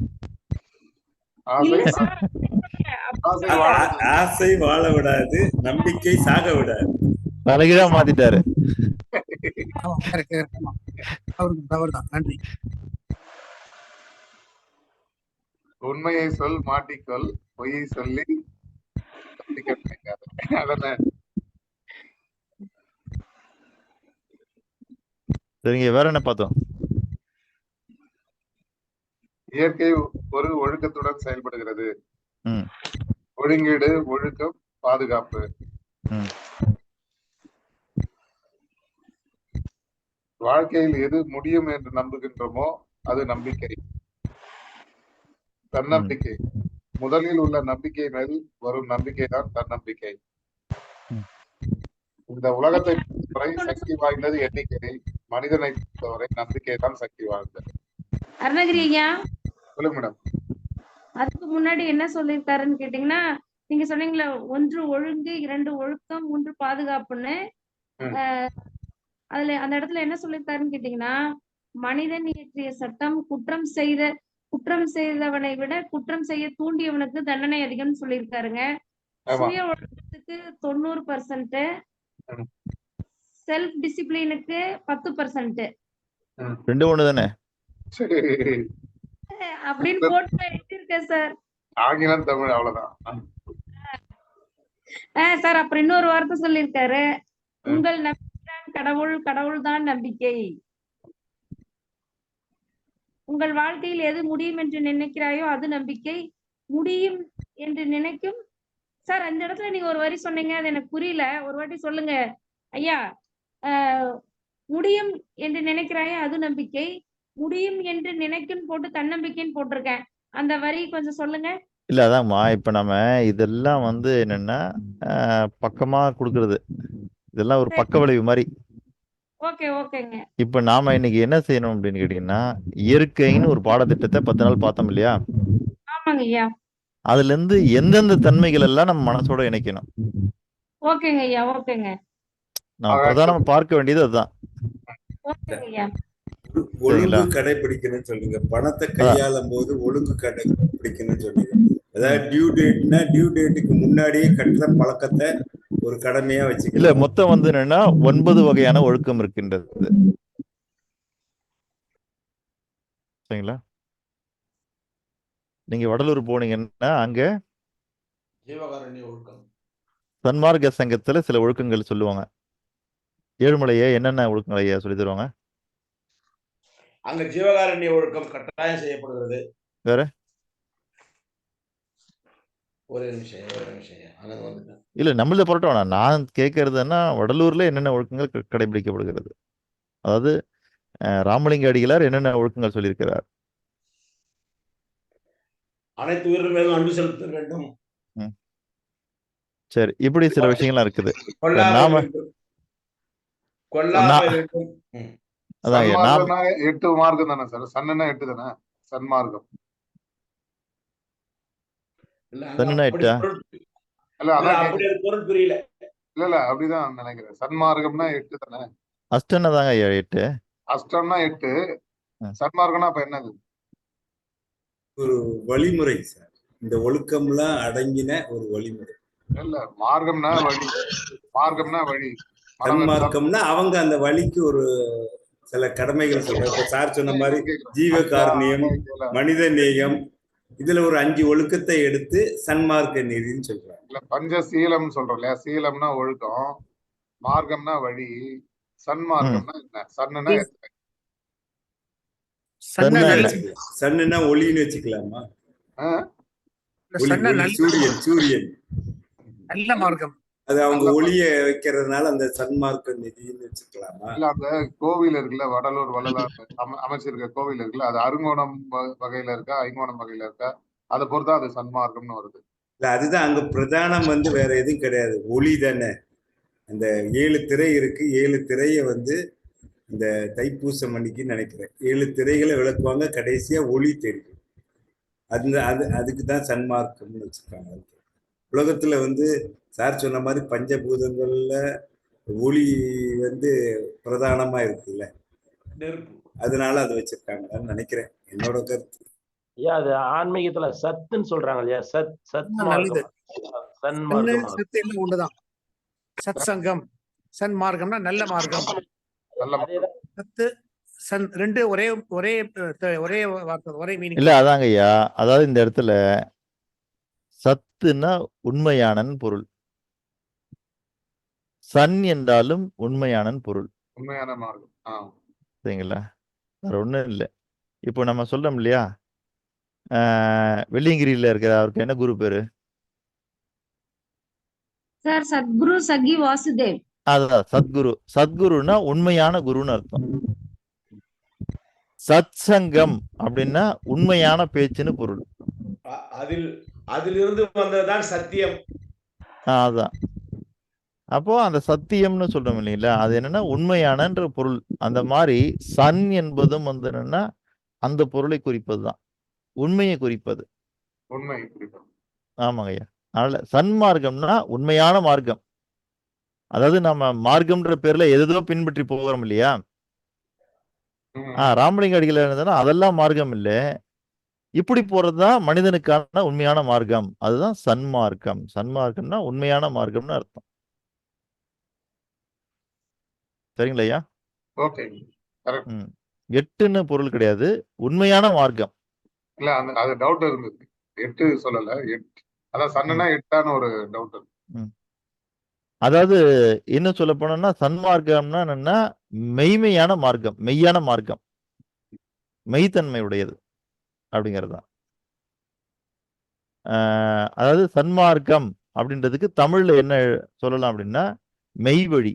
ஆசை வாழ விடாது, நம்பிக்கை சாக விடாது. தலைகீழா மாத்திட்டாரு. தவறுதான். நன்றி. உண்மையை சொல், மாட்டிக்கொள், பொய்யை சொல்லி சரிங்க, வேற என்ன பார்த்தோம்? இயற்கை ஒரு ஒழுக்கத்துடன் செயல்படுகிறது. ஒழுங்கீடு, ஒழுக்கம், பாதுகாப்பு. வாழ்க்கையில் எது முடியும் என்று நம்புகின்றோமோ அது நம்பிக்கை. தன்னம்பிக்கை. முதலில் உள்ள நம்பிக்கை மேல் வரும் நம்பிக்கை தான் தன்னம்பிக்கை. இந்த உலகத்தை பொறுத்தவரை சக்தி வாய்ந்தது எண்ணிக்கை, மனிதனை பொறுத்தவரை நம்பிக்கை தான் சக்தி வாய்ந்தது. அருணகிரி ஐயா, சொல்லுங்க மேடம். அதுக்கு முன்னாடி என்ன சொல்லியிருக்காருன்னு கேட்டீங்கன்னா, நீங்க சொன்னீங்களா 1 ஒழுங்கு, 2 ஒழுக்கம், 3 பாதுகாப்புன்னு. அதுல அந்த இடத்துல என்ன சொல்லியிருக்காருன்னு கேட்டீங்கன்னா, மனிதன் இயற்றிய சட்டம் குற்றம் செய்தவனை விட குற்றம் செய்ய தூண்டியவனுக்கு தண்டனை அதிகம்னு சொல்லியிருக்காருங்க. சுய ஒழுக்கத்துக்கு 90%, செல்ஃப் டிசிப்ளினுக்கு 10%. 2 ஒண்ணு தானே? அப்படின்னு போட்டு எழுதியிருக்கேன் சார். ஆங்கிலம் தமிழ் அவ்வளவுதான். சார் அப்புறம் இன்னொரு வார்த்தை சொல்லியிருக்காரு, உங்கள் நம்பிக்கைதான் கடவுள், கடவுள்தான் நம்பிக்கை. உங்கள் வாழ்க்கையில் எது முடியும் என்று நினைக்கிறாயோ அது நம்பிக்கை, முடியும் என்று நினைக்கும். சார் அந்த இடத்துல நீங்க ஒரு வரி சொன்னீங்க, அது எனக்கு புரியல, ஒரு வாட்டி சொல்லுங்க ஐயா. முடியும் என்று நினைக்கிறாயோ அது நம்பிக்கை, முடியும் என்று நினைக்கும் போட்டு தன்னம்பிக்கைன்னு போட்டிருக்கேன். அந்த வரி கொஞ்சம் சொல்லுங்க. இல்ல அதான்மா, இப்ப நம்ம இதெல்லாம் வந்து என்னன்னா பக்கமா கொடுக்கறது, இதெல்லாம் ஒரு பக்க விளைவு மாதிரி. ஓகேங்க. இப்ப நாம இன்னைக்கு என்ன செய்யணும் அப்படின்னு கேட்டீங்கன்னா, இயற்கைன்னு ஒரு பாடத்திட்டத்தை 10 நாள் பார்த்தோம் இல்லையா? ஆமாங்க ஐயா. அதுல இருந்து எந்தெந்த தன்மைகள் எல்லாம் நம்ம மனசோட இணைக்கணும். ஓகேங்க ஐயா. ஓகேங்க. நான் பிரதானமா பார்க்க வேண்டியது அதுதான். ஓகேங்க ஐயா. ஒழுங்கு கடைபிடிக்கணும்னு சொல்லுங்க. பணத்தை கையாளும் போது ஒழுங்கு கடைபிடிக்கணும்னு சொல்லுங்க. அதாவது டியூ டேட்டுக்கு முன்னாடியே கட்டுற பழக்கத்தை ஒரு கடமையா வச்சுக்கல. இல்ல, மொத்தம் வந்து என்னன்னா 9 வகையான ஒழுக்கம் இருக்கின்றது. சரிங்களா? நீங்க வடலூர் போனீங்கன்னா அங்க ஜீவகாருண்ய ஒழுக்கம், சன்மார்க்க சங்கத்துல சில ஒழுக்கங்கள் சொல்லுவாங்க. ஏழுமலையே என்னென்ன ஒழுக்கங்களையா சொல்லி தருவாங்க? அங்க ஜீவகாருண்ய ஒழுக்கம் கட்டாயம் செய்யப்படுகிறது. வேற ஒரே நிமிஷம் அங்க வந்துட்டேன். இல்ல, நம்மள புரட்ட வேணாம். நான் கேட்கறதுன்னா வடலூர்ல என்னென்ன ஒழுக்கங்கள் கடைபிடிக்கப்படுகிறது, அதாவது ராமலிங்க அடிகளார் என்னென்ன ஒழுக்கங்கள் சொல்லியிருக்கிறார்? அனைத்து உயிர்கள் மேலும் அன்பு செலுத்த வேண்டும். சரி, இப்படி சில விஷயங்கள்லாம் இருக்குது. நாம அதான் 8 மார்க்கம் தானே சார்? சன்னுனா 8 தானே சன்மார்க்கம்? சன்னுனா 8? இல்ல அதான் பொருள் புரியல. இல்ல அப்படிதான் நினைக்கிறேன். சன்மார்க்கம்னா 8 தானே? அஷ்டன்னா தாங்க 8. அஷ்டம்னா 8, சன்மார்க்கம்னா அப்ப என்னது? ஒரு வழிமுறை சார். இந்த ஒழுக்கம்லாம் அடங்கின ஒரு வழிமுறை. இல்ல மார்க்கம்னா வழி, மார்க்கம்னா வழி, சன்மார்க்கம்னா அவங்க அந்த வழிக்கு ஒரு சில கடமைகள் சொல்றாங்க. இப்ப சார் சொன்ன மாதிரி ஜீவகாருண்யம், மனித நேயம், இதுல ஒரு 5 ஒழுக்கத்தை எடுத்து சன்மார்க்க நீதினு சொல்றாங்க. இல்ல பஞ்சசீலம் சொல்றோம் இல்லையா? சீலம்னா ஒழுக்கம், மார்க்கம்னா வழி, சன்மார்க்கம்னா என்ன? சன்னுனா சன்னுனா ஒளின்னு வச்சுக்கலாமா? சூரியன் நல்ல மார்க்கம். அது அவங்க ஒளிய வைக்கிறதுனால அந்த சன்மார்க்க நிதின்னு வச்சுக்கலாமா? இல்ல அந்த கோவில் இருக்குல்ல, வடலூர் வள்ளலார் அமைச்சிருக்க கோவில் இருக்குல்ல, அது அருங்கோணம் வகையில இருக்கா, ஐங்கோணம் வகையில இருக்கா? அதை பொறுத்தா அது சன்மார்க்கம்னு வருது. இல்ல அதுதான் அங்க பிரதானம் வந்து வேற எதுவும் கிடையாது, ஒளி தானே. அந்த 7 திரை இருக்கு, 7 திரைய வந்து இந்த தைப்பூசம் அன்னைக்கு நினைக்கிறேன் 7 திரைகளை விளக்குவாங்க, கடைசியா ஒளி தெரியும். அதுக்கு தான் சன்மார்க்கம்னு வச்சிருக்காங்க. உலகத்துல வந்து சார் சொன்ன மாதிரி பஞ்சபூதங்கள்ல ஒளி வந்து பிரதானமா இருக்குல்ல, அதனால அதை வச்சிருக்காங்கன்னு நினைக்கிறேன், என்னோட கருத்து. ஐயா அது ஆன்மீகத்துல சத்துன்னு சொல்றாங்க இல்லையா? சத் நல்லது. சன்மார்க்கம் சத்து எல்லாம் ஒண்ணுதான். சத் சங்கம், சன்மார்க்கம்னா நல்ல மார்க்கம். சத்து சன் 2 ஒரே வார்த்தை, ஒரே மீனிங். இல்ல அதாங்க ஐயா, அதாவது இந்த இடத்துல சத்துனா உண்மையான பொருள், சன் என்றாலும் உண்மையான பொருள், உண்மையான மார்க்கம். சரிங்களா? வேற ஒண்ணும் இல்லை. இப்போ நம்ம சொல்றோம் இல்லையா, வெள்ளியங்கிரியில இருக்கிற அவருக்கு என்ன குரு பேரு? சார் சத்குரு சகி வாசுதேவ். அதான் சத்குரு. சத்குருனா உண்மையான குருன்னு அர்த்தம். சத் சங்கம் அப்படின்னா உண்மையான பேச்சுன்னு பொருள். அதிலிருந்து வந்ததுதான் சத்தியம். அதான் அப்போ அந்த சத்தியம்னு சொல்றோம் இல்லைங்களா, அது என்னன்னா உண்மையானன்ற பொருள். அந்த மாதிரி சன் என்பதும் வந்து என்னன்னா அந்த பொருளை குறிப்பது தான், உண்மையை குறிப்பது. உண்மை குறிப்பது. ஆமாங்க ஐயா. அதனால சன்மார்க்கம்னா உண்மையான மார்க்கம். அதாவது நம்ம மார்க்கம்ன்ற பேர்ல எதோ பின்பற்றி போகிறோம் இல்லையா? ராமலிங்க அடிகள் என்னதுன்னா அதெல்லாம் மார்க்கம் இல்ல. இப்படி போறதுதான் மனிதனுக்கான உண்மையான மார்க்கம். அதுதான் சன்மார்க்கம். சன்மார்க்கம்னா உண்மையான மார்க்கம்னு அர்த்தம். சரிங்களா ஐயா? ஓகே. கரெக்ட். 8ன்னு பொருள் கிடையாது. உண்மையான மார்க்கம். இல்ல அது டவுட் இருந்தது. 8 சொல்லல. அதான் சன்னுனா 8 ஒரு டவுட் இருக்கு. அதாவது இன்னும் சொல்ல போனோம்னா சன்மார்க்கம்னா என்னன்னா மெய்மையான மார்க்கம், மெய்யான மார்க்கம், மெய்த்தன்மை உடையது அப்படிங்கிறது தான். அதாவது சன்மார்க்கம் அப்படின்றதுக்கு தமிழ்ல என்ன சொல்லலாம் அப்படின்னா மெய்வழி.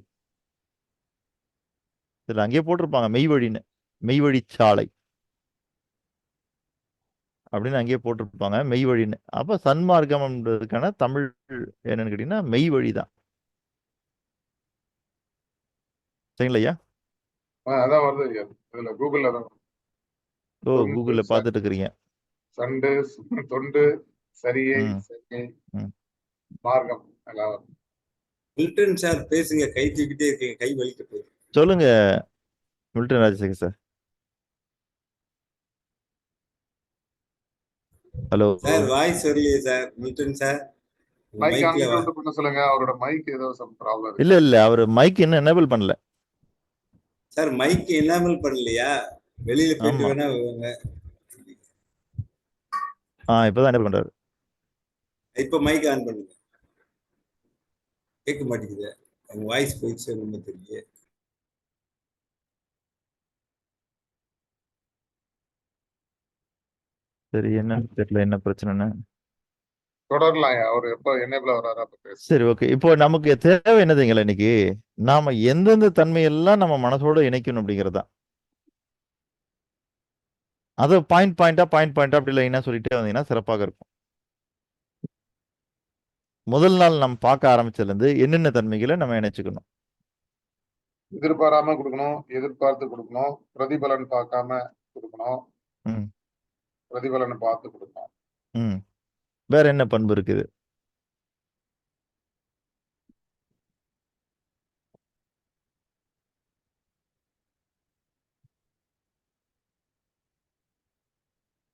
இதுல அங்கேயே போட்டிருப்பாங்க மெய்வழின்னு, மெய்வழி சாலை அப்படின்னு அங்கேயே போட்டிருப்பாங்க மெய்வழின்னு. அப்ப சன்மார்க்கம்ன்றதுக்கான தமிழ் என்னன்னு கேட்டீங்கன்னா மெய்வழி தான். சரிங்களா ஐயா? அதான் வருது இதுல கூகுள்ல தான். ஓ, கூகுள்ல பார்த்துட்டு இருக்கிறீங்க. சண்டு, தொண்டு, சரியை, சரியை, மார்க்கம் எல்லாம் வரும். மில்டன் சார் பேசுங்க, கை தூக்கிட்டே இருக்கீங்க, கை வலிக்க போகுது. சொல்லுங்க Milton Rajasekar sir. Hello sir, voice வரலையே சார். மில்டன் சார் மைக் மைக்ல அன்மியூட் பண்ண சொல்லுங்க. அவரோட மைக் ஏதோ சம் ப்ராப்ளம் இருக்கு. இல்ல அவர் மைக் இன்னும் எனேபிள் பண்ணல சார். மைக் எனேபிள் பண்ணலையா? வெளியில போயிட்டு வேணா இப்பதான் எனேபிள் பண்றாரு. இப்ப மைக் ஆன் பண்ணுங்க. கேட்க மாட்டேங்குது. அவங்க வாய்ஸ் போயிடுச்சு ரொம்ப தெரியல. சரி, என்னன்னு தெரியல, என்ன பிரச்சனைன்னு. தொடரலாம். அவர் எப்ப எனேபிள் வராரா அப்ப பேசு. சரி, ஓகே. இப்போ நமக்கு தேவை என்னதுங்களா இன்னைக்கு? நாம எந்தெந்த தன்மையெல்லாம் நம்ம மனசோட இணைக்கணும் அப்படிங்கிறது தான். அதை பாயிண்டா அப்படி லைனா சொல்லிட்டே வந்தீங்கன்னா சிறப்பாக இருக்கும். முதல் நாள் நம்ம பார்க்க ஆரம்பிச்சதுல இருந்து என்னென்ன தன்மைகளை நம்ம இணைச்சுக்கணும்? எதிர்பாராம கொடுக்கணும், எதிர்பார்த்து கொடுக்கணும், பிரதிபலன் பார்க்காம கொடுக்கணும், பிரதிபலனை பார்த்து கொடுக்கணும். வேற என்ன பண்பு இருக்குது?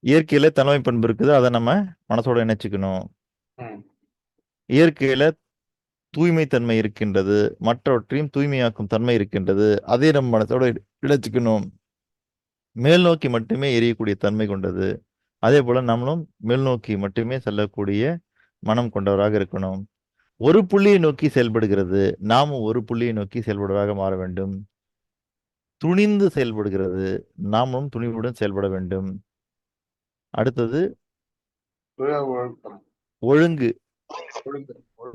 இயற்கையில தலைமை பண்பு இருக்குது, அதை நம்ம மனசோட இணைச்சுக்கணும். இயற்கையில தூய்மை தன்மை இருக்கின்றது, மற்றவற்றையும் தூய்மையாக்கும் தன்மை இருக்கின்றது, அதே நம்ம மனசோட இணைச்சுக்கணும். மேல் நோக்கி மட்டுமே எரியக்கூடிய தன்மை கொண்டது. அதே போல நம்மளும் மேல் நோக்கி மட்டுமே செல்லக்கூடிய மனம் கொண்டவராக இருக்கணும். ஒரு புள்ளியை நோக்கி செயல்படுகிறது, நாமும் ஒரு புள்ளியை நோக்கி செயல்படுவதாக மாற வேண்டும். துணிந்து செயல்படுகிறது, நாமும் துணிவுடன் செயல்பட வேண்டும். அடுத்தது ஒழுங்கு.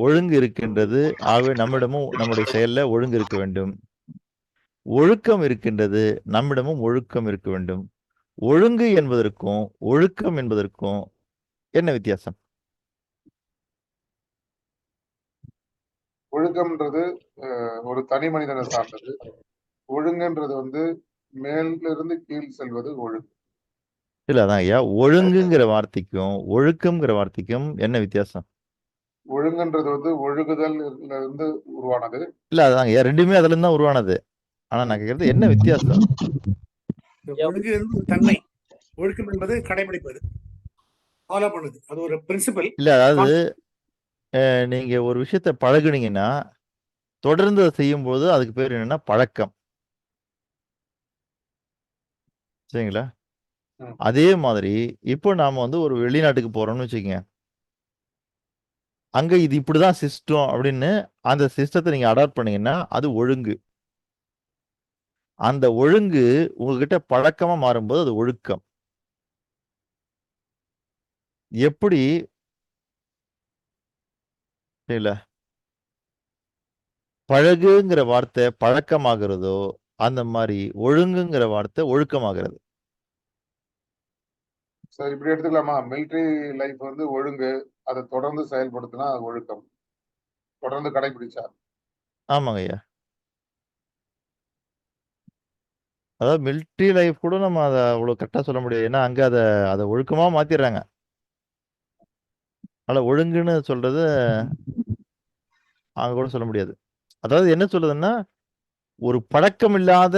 ஒழுங்கு இருக்கின்றது, ஆகவே நம்மிடமும் நம்முடைய செயல்ல ஒழுங்கு இருக்க வேண்டும். ஒழுக்கம் இருக்கின்றது, நம்மிடமும் ஒழுக்கம் இருக்க வேண்டும். ஒழுங்கு என்பதற்கும் ஒழுக்கம் என்பதற்கும் என்ன வித்தியாசம்? ஒழுக்கம்ன்றது ஒரு தனி மனிதனை சார்ந்தது. ஒழுங்குன்றது வந்து மேலிருந்து கீழ் செல்வது ஒழுங்கு. இல்ல, அதான் ஐயா, ஒழுங்குங்கிற வார்த்தைக்கும் ஒழுக்கம்ங்கிற வார்த்தைக்கும் என்ன வித்தியாசம்? ஒழுங்குன்றது வந்து ஒழுகுதல் இருந்து உருவானது. இல்ல, அதாங்க ஐயா, ரெண்டுமே அதுல இருந்து தான் உருவானது. ஆனா நான் கேட்கறது என்ன வித்தியாசம்? ஒழுங்கு தன்மை, ஒழுக்கம் என்பது கடைபிடிப்பது, ஃபாலோ பண்ணுது. அது ஒரு பிரின்சிபல். இல்ல, அதாவது நீங்க ஒரு விஷயத்த பழகுனீங்கன்னா தொடர்ந்து அதை செய்யும் போது அதுக்கு பேர் என்னன்னா பழக்கம். சரிங்களா? அதே மாதிரி இப்போ நாம வந்து ஒரு வெளிநாட்டுக்கு போறோம்னு வச்சுக்கோங்க. அங்க இது இப்படிதான் சிஸ்டம் அப்படின்னு அந்த சிஸ்டத்தை நீங்க அடாப்ட் பண்ணீங்கன்னா அது ஒழுங்கு. அந்த ஒழுங்கு உங்ககிட்ட பழக்கமா மாறும்போது அது ஒழுக்கம். எப்படி இல்ல பழகுங்கிற வார்த்தை பழக்கமாகிறதோ அந்த மாதிரி ஒழுங்குங்கிற வார்த்தை ஒழுக்கமாகிறது. சரி, இப்படி எடுத்துக்கலாமா? மிலிட்டரி லைஃப் வந்து ஒழுங்கு, அதை தொடர்ந்து செயல்படுத்தினா அது ஒழுக்கம், தொடர்ந்து கடைபிடிச்சா. ஆமாங்க ஐயா. அதாவது மிலிட்ரி லைஃப் கூட நம்ம அதை அவ்வளோ கரெக்டாக சொல்ல முடியாது. ஏன்னா அங்கே அதை ஒழுக்கமாக மாற்றிடுறாங்க. அதனால் ஒழுங்குன்னு சொல்றது அங்கே கூட சொல்ல முடியாது. அதாவது என்ன சொல்லுதுன்னா, ஒரு பழக்கம் இல்லாத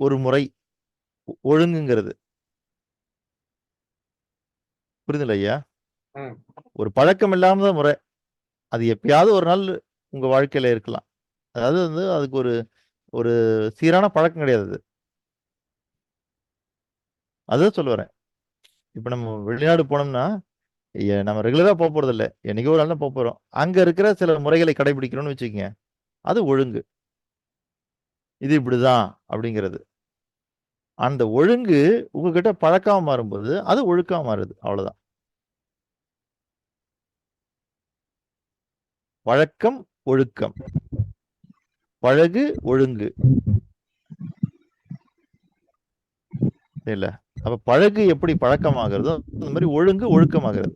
ஒரு முறை ஒழுங்குங்கிறது. புரியுதுல்ல ஐயா? ம். ஒரு பழக்கம் இல்லாத முறை. அது எப்பயாவது ஒரு நாள் உங்க வாழ்க்கையில இருக்கலாம். அதாவது அதுக்கு ஒரு ஒரு சீரான பழக்கம் கிடையாது அது. அதுதான் சொல்ல வரேன். இப்ப நம்ம வெளிநாடு போனோம்னா, நம்ம ரெகுலரா போறதில்ல. என்னைக்கோ ஒரு நாள் தான் போறோம். அங்க இருக்கிற சில முறைகளை கடைபிடிக்கிறோம்னு வச்சுக்கங்க. அது ஒழுங்கு. இது இப்படிதான் அப்படிங்கிறது. அந்த ஒழுங்கு உங்ககிட்ட பழக்கமா மாறும்போது, அது ஒழுக்கமா மாறுது. அவ்வளவுதான். வழக்கம், ஒழுக்கம். பழகு, ஒழுங்கு. இல்ல. அப்ப பழகு எப்படி பழக்கமாகிறதோ, அந்த மாதிரி ஒழுங்கு ஒழுக்கமாகிறது.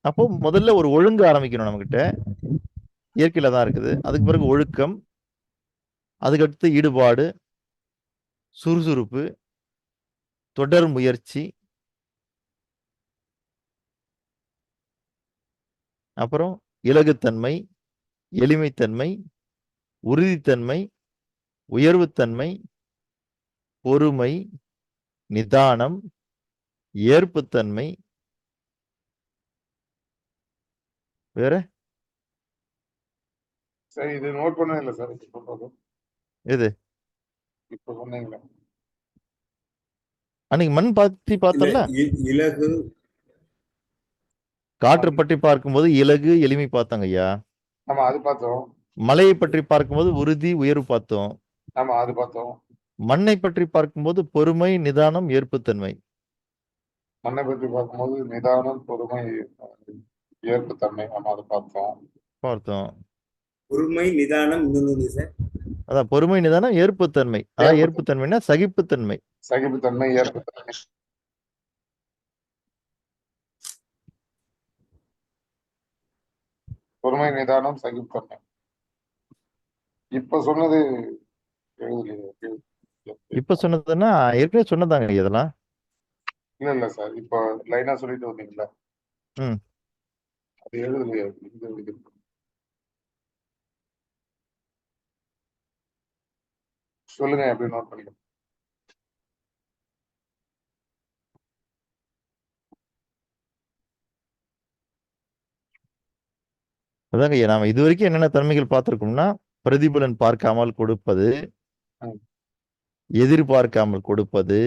அப்போ முதல்ல ஒரு ஒழுங்கு ஆரம்பிக்கணும் நம்மகிட்ட. இயற்கையில தான் இருக்குது. அதுக்கு பிறகு ஒழுக்கம், அதுக்கடுத்து ஈடுபாடு, சுறுசுறுப்பு, தொடர் முயற்சி, அப்புறம் இலகுத்தன்மை, எளிமைத்தன்மை, உறுதித்தன்மை, உயர்வுத்தன்மை, பொறுமை, நிதானம், ஏற்புத்தன்மை, வேற சரி, இது நோட் பண்ணவே இல்லை சார். இப்ப சொல்றது எது? இப்ப சொன்னீங்களே. அன்னைக்கு மண் பத்தி இல்ல பார்த்தோம்ல, இலகு காற்று பற்றி பார்க்கும்போது இலகு எளிமை பார்த்தோங்க ஐயா. ஆமா, அது பார்த்தோம். மலையை பற்றி பார்க்கும்போது உறுதி உயர்வு பார்த்தோம். ஆமா, அது பார்த்தோம். மண்ணை பற்றி பார்க்கும்போது பொறுமை, நிதானம், ஏற்புத்தன்மை. மண்ணை பற்றி பார்க்கும்போது நிதானம், பொறுமை, ஏற்புத்தன்மை. ஆமா, அது பார்த்தோம். பார்த்தோம். பொறுமை நிதானம் இன்னொன்னு சார். அதான் பொறுமை, நிதானம், ஏற்புத்தன்மை. அதான் ஏற்புத்தன்மைன்னா சகிப்புத்தன்மை. சகிப்புத்தன்மை, ஏற்புத்தன்மை. பொறுமை, நிதானம், சகிப்புத்தன்மை. இப்ப சொன்னது எழுதலையே. இப்ப சொன்னதுன்னா ஏற்கனவே சொன்னதாங்க இதெல்லாம். இல்ல சார், இப்போ லைனா சொல்லிட்டு வந்தீங்களா? ம். அது எழுதலையே. இது சொல்லுங்க, எப்படி நோட் பண்ணிக்கலாம். அதாங்க ஐயா, நாம இது வரைக்கும் என்னென்ன தன்மைகள் பார்த்திருக்கோம்னா, பிரதிபலன் பார்க்காமல் கொடுப்பது, ம். எதிர்பார்க்காமல் கொடுப்பது,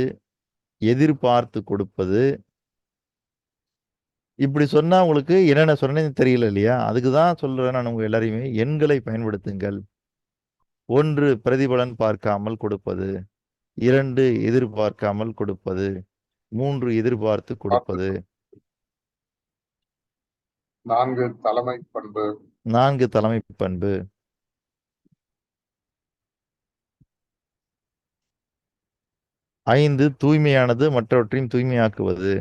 எதிர்பார்த்து கொடுப்பது. இப்படி சொன்னா உங்களுக்கு என்னென்ன சொன்னேன்னு தெரியல இல்லையா? அதுக்கு தான் சொல்றேன் நான் உங்க எல்லாரையுமே எண்களை பயன்படுத்துங்கள். 1 பிரதிபலன் பார்க்காமல் கொடுப்பது, 2 எதிர்பார்க்காமல் கொடுப்பது, 3 எதிர்பார்த்து கொடுப்பது, 4 தலைமை பண்பு, 4 தலைமை பண்பு, 5 தூய்மையானது மற்றவற்றையும் தூய்மையாக்குவது,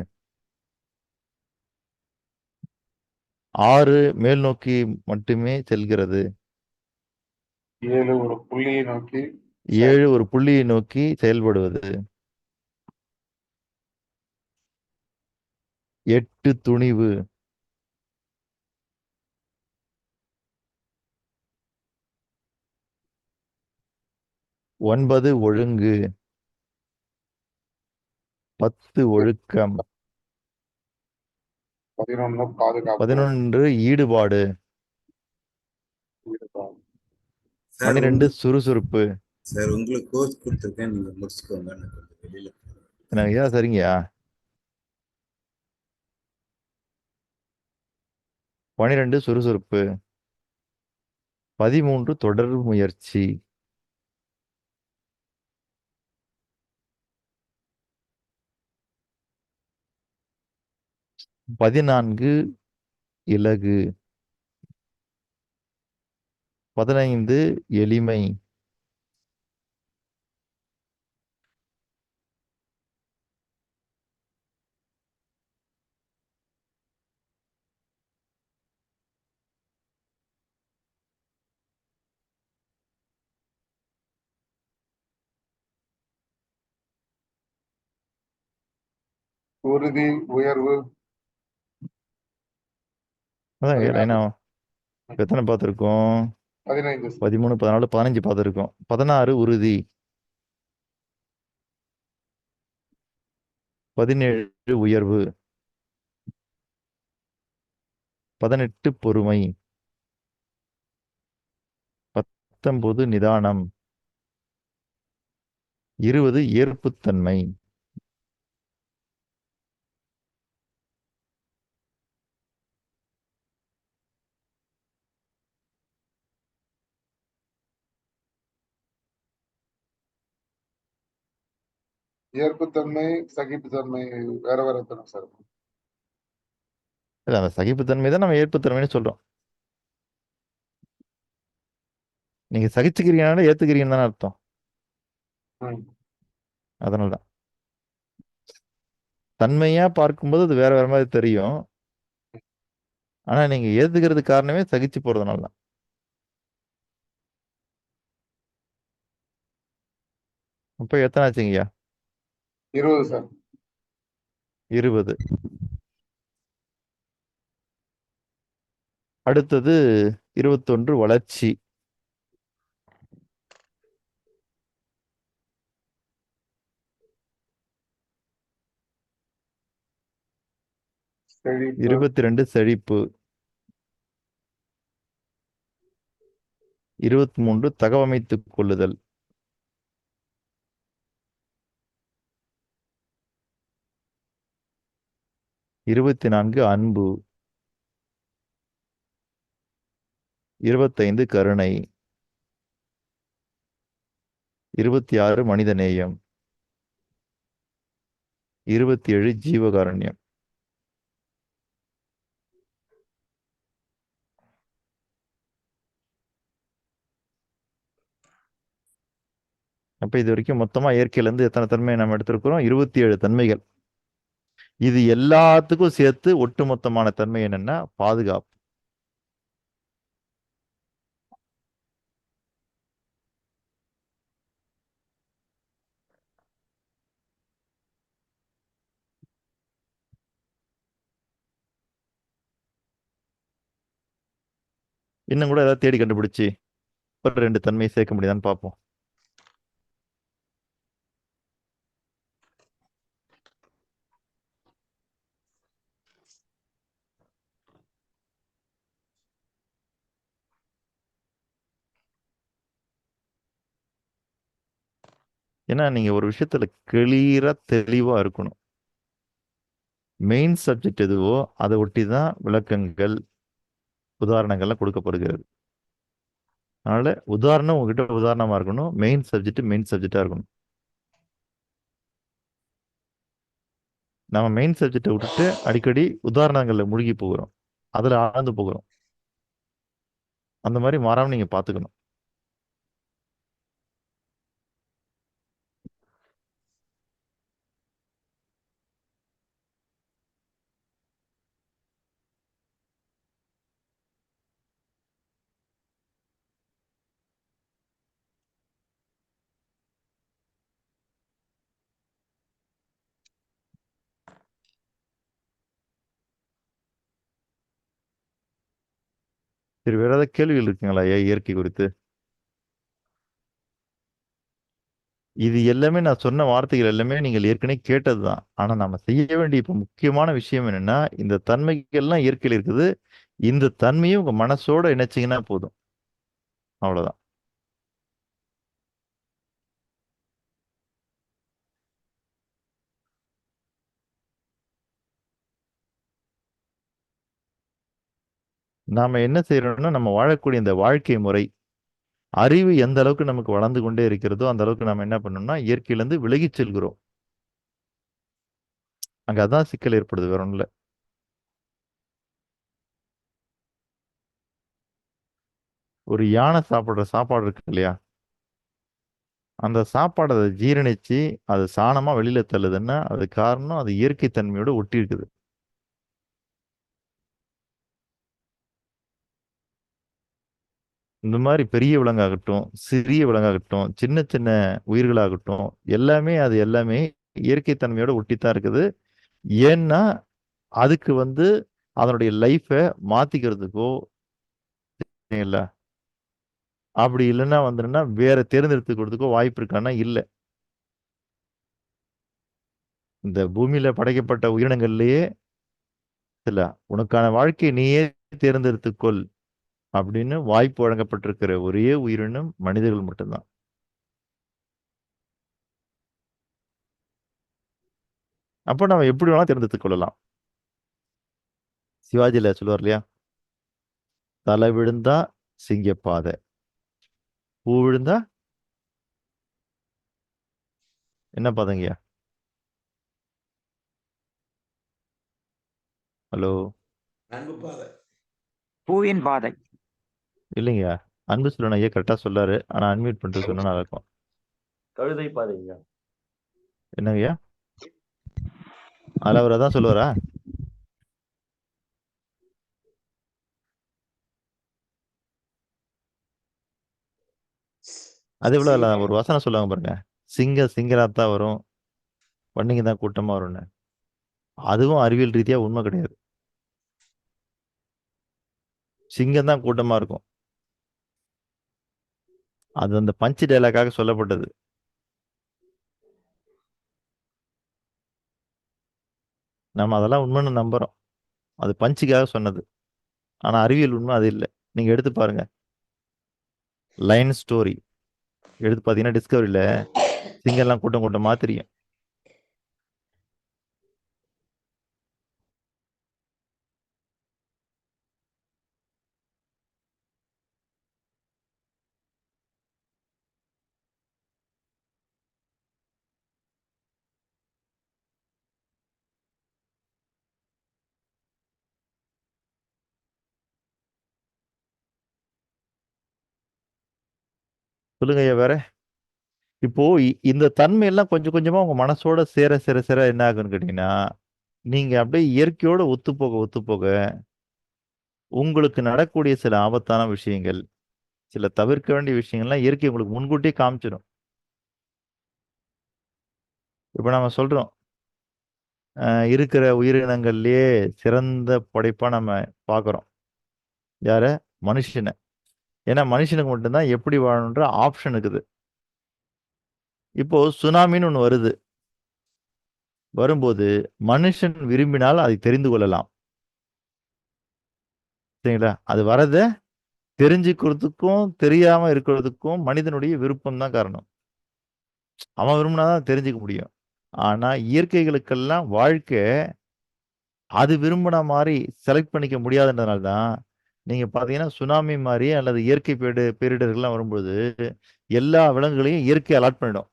6 மேல் நோக்கி மட்டுமே செல்கிறது, 7 ஒரு புள்ளியை நோக்கி 7 ஒரு புள்ளியை நோக்கி செயல்படுவது, 8 துணிவு, 9 ஒழுங்கு, 10 ஒழுக்கம், 11 பாதுகாப்பு, 11 ஈடுபாடு, ஈடுபாடு. சார் 12 சுறுசுறுப்பு. சார் உங்களுக்கு கோர்ஸ் கொடுத்துருக்கேன், நீங்க முடிச்சுக்கோங்க. நான் கொஞ்சம் வெளியில போறேன். ஐயா சரிங்கய்யா. 12 சுறுசுறுப்பு, 13 தொடர் முயற்சி, 14 இலகு, 15 எளிமை, 16 உறுதி, உயர்வு, அதான் 16, லைனா எத்தனை பார்த்துருக்கோம்? 15. 13, 14, 15 பார்த்துருக்கோம். 16 உறுதி, 17 உயர்வு, 18 பொறுமை, 19 நிதானம், 20 ஏற்புத்தன்மை. ஏற்புத்தன்மை, சகிப்புத்தன்மை வேற வேற எத்தனை சார்? இல்ல, அந்த சகிப்புத்தன்மை தான் நம்ம ஏற்புத்தன்மைன்னு சொல்றோம். நீங்க சகிச்சுக்கிறீங்கனால ஏத்துக்கிறீங்கன்னு தானே அர்த்தம். ம். அதனால தான் தன்மையா பார்க்கும்போது அது வேற வேற மாதிரி தெரியும். ஆனா நீங்க ஏத்துக்கிறது காரணமே சகிச்சு போறதுனால தான். அப்ப எத்தனை ஆச்சுங்கய்யா? 20 சார். 20. அடுத்தது 21 வளர்ச்சி. செழிப்பு, 22 செழிப்பு. 23 தகவமைத்துக் கொள்ளுதல். 24 அன்பு. 25 கருணை. 26 மனிதநேயம். 27 ஜீவகாருண்யம். அப்ப இது வரைக்கும் மொத்தமா இயற்கையில இருந்து எத்தனை தன்மை நம்ம எடுத்திருக்கிறோம்? 27 தன்மைகள். இது எல்லாத்துக்கும் சேர்த்து ஒட்டுமொத்தமான தன்மை என்னன்னா பாதுகாப்பு. இன்னும் கூட ஏதாவது தேடி கண்டுபிடிச்சு ஒரு 2 தன்மையை சேர்க்க முடியுதான்னு பார்ப்போம். ஏன்னா நீங்க ஒரு விஷயத்துல கிளியரா தெளிவா இருக்கணும். மெயின் சப்ஜெக்ட் எதுவோ அதை ஒட்டி தான் விளக்கங்கள், உதாரணங்கள்லாம் கொடுக்கப்படுகிறது. அதனால உதாரணம் உங்ககிட்ட உதாரணமா இருக்கணும். மெயின் சப்ஜெக்டா இருக்கணும். நம்ம மெயின் சப்ஜெக்டை விட்டுட்டு அடிக்கடி உதாரணங்கள்ல மூழ்கி போகிறோம், அதுல ஆழ்ந்து போகிறோம். அந்த மாதிரி மாறாம நீங்க பாத்துக்கணும். சரி, வேற ஏதாவது கேள்விகள் இருக்குங்களா இயற்கை குறித்து? இது எல்லாமே நான் சொன்ன வார்த்தைகள் எல்லாமே நீங்கள் ஏற்கனவே கேட்டதுதான். ஆனா நம்ம செய்ய வேண்டிய இப்ப முக்கியமான விஷயம் என்னன்னா, இந்த தன்மைகள்லாம் இயற்கையில் இருக்குது. இந்த தன்மையும் உங்க மனசோட இணைச்சிங்கன்னா போதும். அவ்வளவுதான். நாம என்ன செய்யறோம்னா, நம்ம வாழக்கூடிய இந்த வாழ்க்கை முறை, அறிவு எந்த அளவுக்கு நமக்கு வளர்ந்து கொண்டே இருக்கிறதோ அந்த அளவுக்கு நம்ம என்ன பண்ணணும்னா இயற்கையிலிருந்து விலகிச் செல்கிறோம். அங்க அதான் சிக்கல் ஏற்படுது, வேற ஒண்ணும் இல்ல. ஒரு யானை சாப்பிடுற சாப்பாடு இருக்கு இல்லையா, அந்த சாப்பாடை அதை ஜீரணிச்சு அது சாணமா வெளியில தள்ளுதுன்னா அது காரணம் அது இயற்கை தன்மையோட ஒட்டி இருக்குது. இந்த மாதிரி பெரிய விலங்காகட்டும், சிறிய விலங்காகட்டும், சின்ன சின்ன உயிர்களாகட்டும், எல்லாமே இயற்கை தன்மையோட ஒட்டித்தான் இருக்குது. ஏன்னா அதுக்கு வந்து அதனுடைய லைஃபை மாத்திக்கிறதுக்கோ இல்ல, அப்படி இல்லைன்னா வந்துன்னா வேற தேர்ந்தெடுத்துக்கிறதுக்கோ வாய்ப்பு இருக்கான்னா இல்லை. இந்த பூமியில படைக்கப்பட்ட உயிரினங்கள்லயே இல்ல, உனக்கான வாழ்க்கையை நீயே தேர்ந்தெடுத்துக்கொள் அப்படின்னு வாய்ப்பு வழங்கப்பட்டிருக்கிற ஒரே உயிரினம் மனிதர்கள் மட்டும்தான். அப்போ நம்ம எப்படி வேணாலும் தேர்ந்தெடுத்துக் கொள்ளலாம். சிவாஜில சொல்லுவார் இல்லையா, தலை விழுந்தா சிங்கப்பாதை, பூ விழுந்தா என்ன பாதைங்கய்யா? ஹலோ, அன்பு பாதை. பூவின் பாதை. இல்லைங்கய்யா, அன்பு சொல்லணும் ஐயா கரெக்டா சொல்லாரு, ஆனா அன்மியூட் பண்ணிட்டு சொன்னா நல்லா இருக்கும். கழுதை பாதைங்க. என்னங்கய்யா, அதில் அவர் அதான் சொல்லுவாரா? அதே போல அதுல ஒரு வசனம் சொல்லுவாங்க பாருங்க, சிங்கராத்தான் வரும், பன்னிங்க தான் கூட்டமா வரும்னு. அதுவும் அறிவியல் ரீதியா உண்மை கிடையாது. சிங்கம் தான் கூட்டமா இருக்கும். அது அந்த பஞ்சு டைலாக்காக சொல்லப்பட்டது. நம்ம அதெல்லாம் உண்மைன்னு நம்புறோம். அது பஞ்சுக்காக சொன்னது. ஆனா அறிவியல் உண்மை அது இல்லை. நீங்க எடுத்து பாருங்க, லைன் ஸ்டோரி எடுத்து பார்த்தீங்கன்னா டிஸ்கவரியில சிங்கம்லாம் கூட்டம் கூட்டமா தெரியும். சொல்லுங்க ஐயா வேற. இப்போ இந்த தன்மை எல்லாம் கொஞ்சம் கொஞ்சமா உங்க மனசோட சேர சேர சேர என்ன ஆகுன்னு கேட்டீங்கன்னா, நீங்க அப்படியே இயற்கையோட ஒத்து போக உங்களுக்கு நடக்கூடிய சில ஆபத்தான விஷயங்கள், சில தவிர்க்க வேண்டிய விஷயங்கள்லாம் இயற்கை உங்களுக்கு முன்கூட்டியே காமிச்சிடும். இப்ப நம்ம சொல்றோம், இருக்கிற உயிரினங்கள்லயே சிறந்த படைப்பா நம்ம பார்க்குறோம். யார? மனுஷனை. ஏன்னா மனுஷனுக்கு மட்டும்தான் எப்படி வாழணுன்ற ஆப்ஷன் இருக்குது. இப்போ சுனாமின்னு ஒண்ணு வருது. வரும்போது மனுஷன் விரும்பினால் அதை தெரிந்து கொள்ளலாம். சரிங்களா? அது வரத தெரிஞ்சுக்கிறதுக்கும் தெரியாம இருக்கிறதுக்கும் மனிதனுடைய விருப்பம் தான் காரணம். அவன் விரும்பினாதான் தெரிஞ்சுக்க முடியும். ஆனா இயற்கைகளுக்கெல்லாம் வாழ்க்கை அது விரும்பின மாதிரி செலக்ட் பண்ணிக்க முடியாதுன்றதுனால தான் நீங்க பாத்தீங்கன்னா சுனாமி மாதிரி அல்லது இயற்கை பேரிடர்கள்லாம் வரும்போது எல்லா விலங்குகளையும் இயற்கை அலாட் பண்ணிடும்.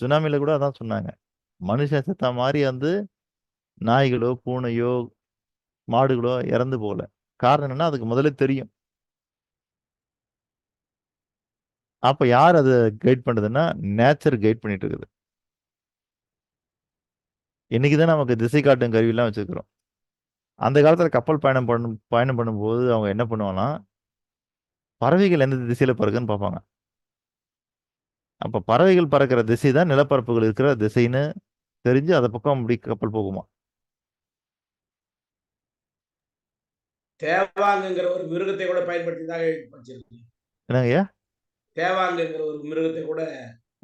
சுனாமில கூட அதான் சொன்னாங்க, மனுஷன் செத்த மாதிரி வந்து நாய்களோ பூனையோ மாடுகளோ இறந்து போகல. காரணம் என்னன்னா அதுக்கு முதல்ல தெரியும். அப்ப யார் அதை கைட் பண்ணுதுன்னா நேச்சர் கைட் பண்ணிட்டு இருக்குது. இன்னைக்குதான் நமக்கு திசை காட்டும் கருவிலாம் வச்சிருக்கிறோம். அந்த காலத்துல கப்பல் பயணம் பண்ணும்போது அவங்க என்ன பண்ணுவாங்கன்னா, பறவைகள் எந்த திசையில பறக்குன்னு பார்ப்பாங்க. அப்ப பறவைகள் பறக்கிற திசை தான் நிலப்பரப்புகள் இருக்கிற திசைன்னு தெரிஞ்சு அதை பக்கம் அப்படி கப்பல் போகுமா. தேவாங்குங்கிற ஒரு மிருகத்தை கூட பயன்படுத்தியதாக படிச்சிருக்கேன். என்னங்கய்யா? தேவாங்குங்கிற ஒரு மிருகத்தை கூட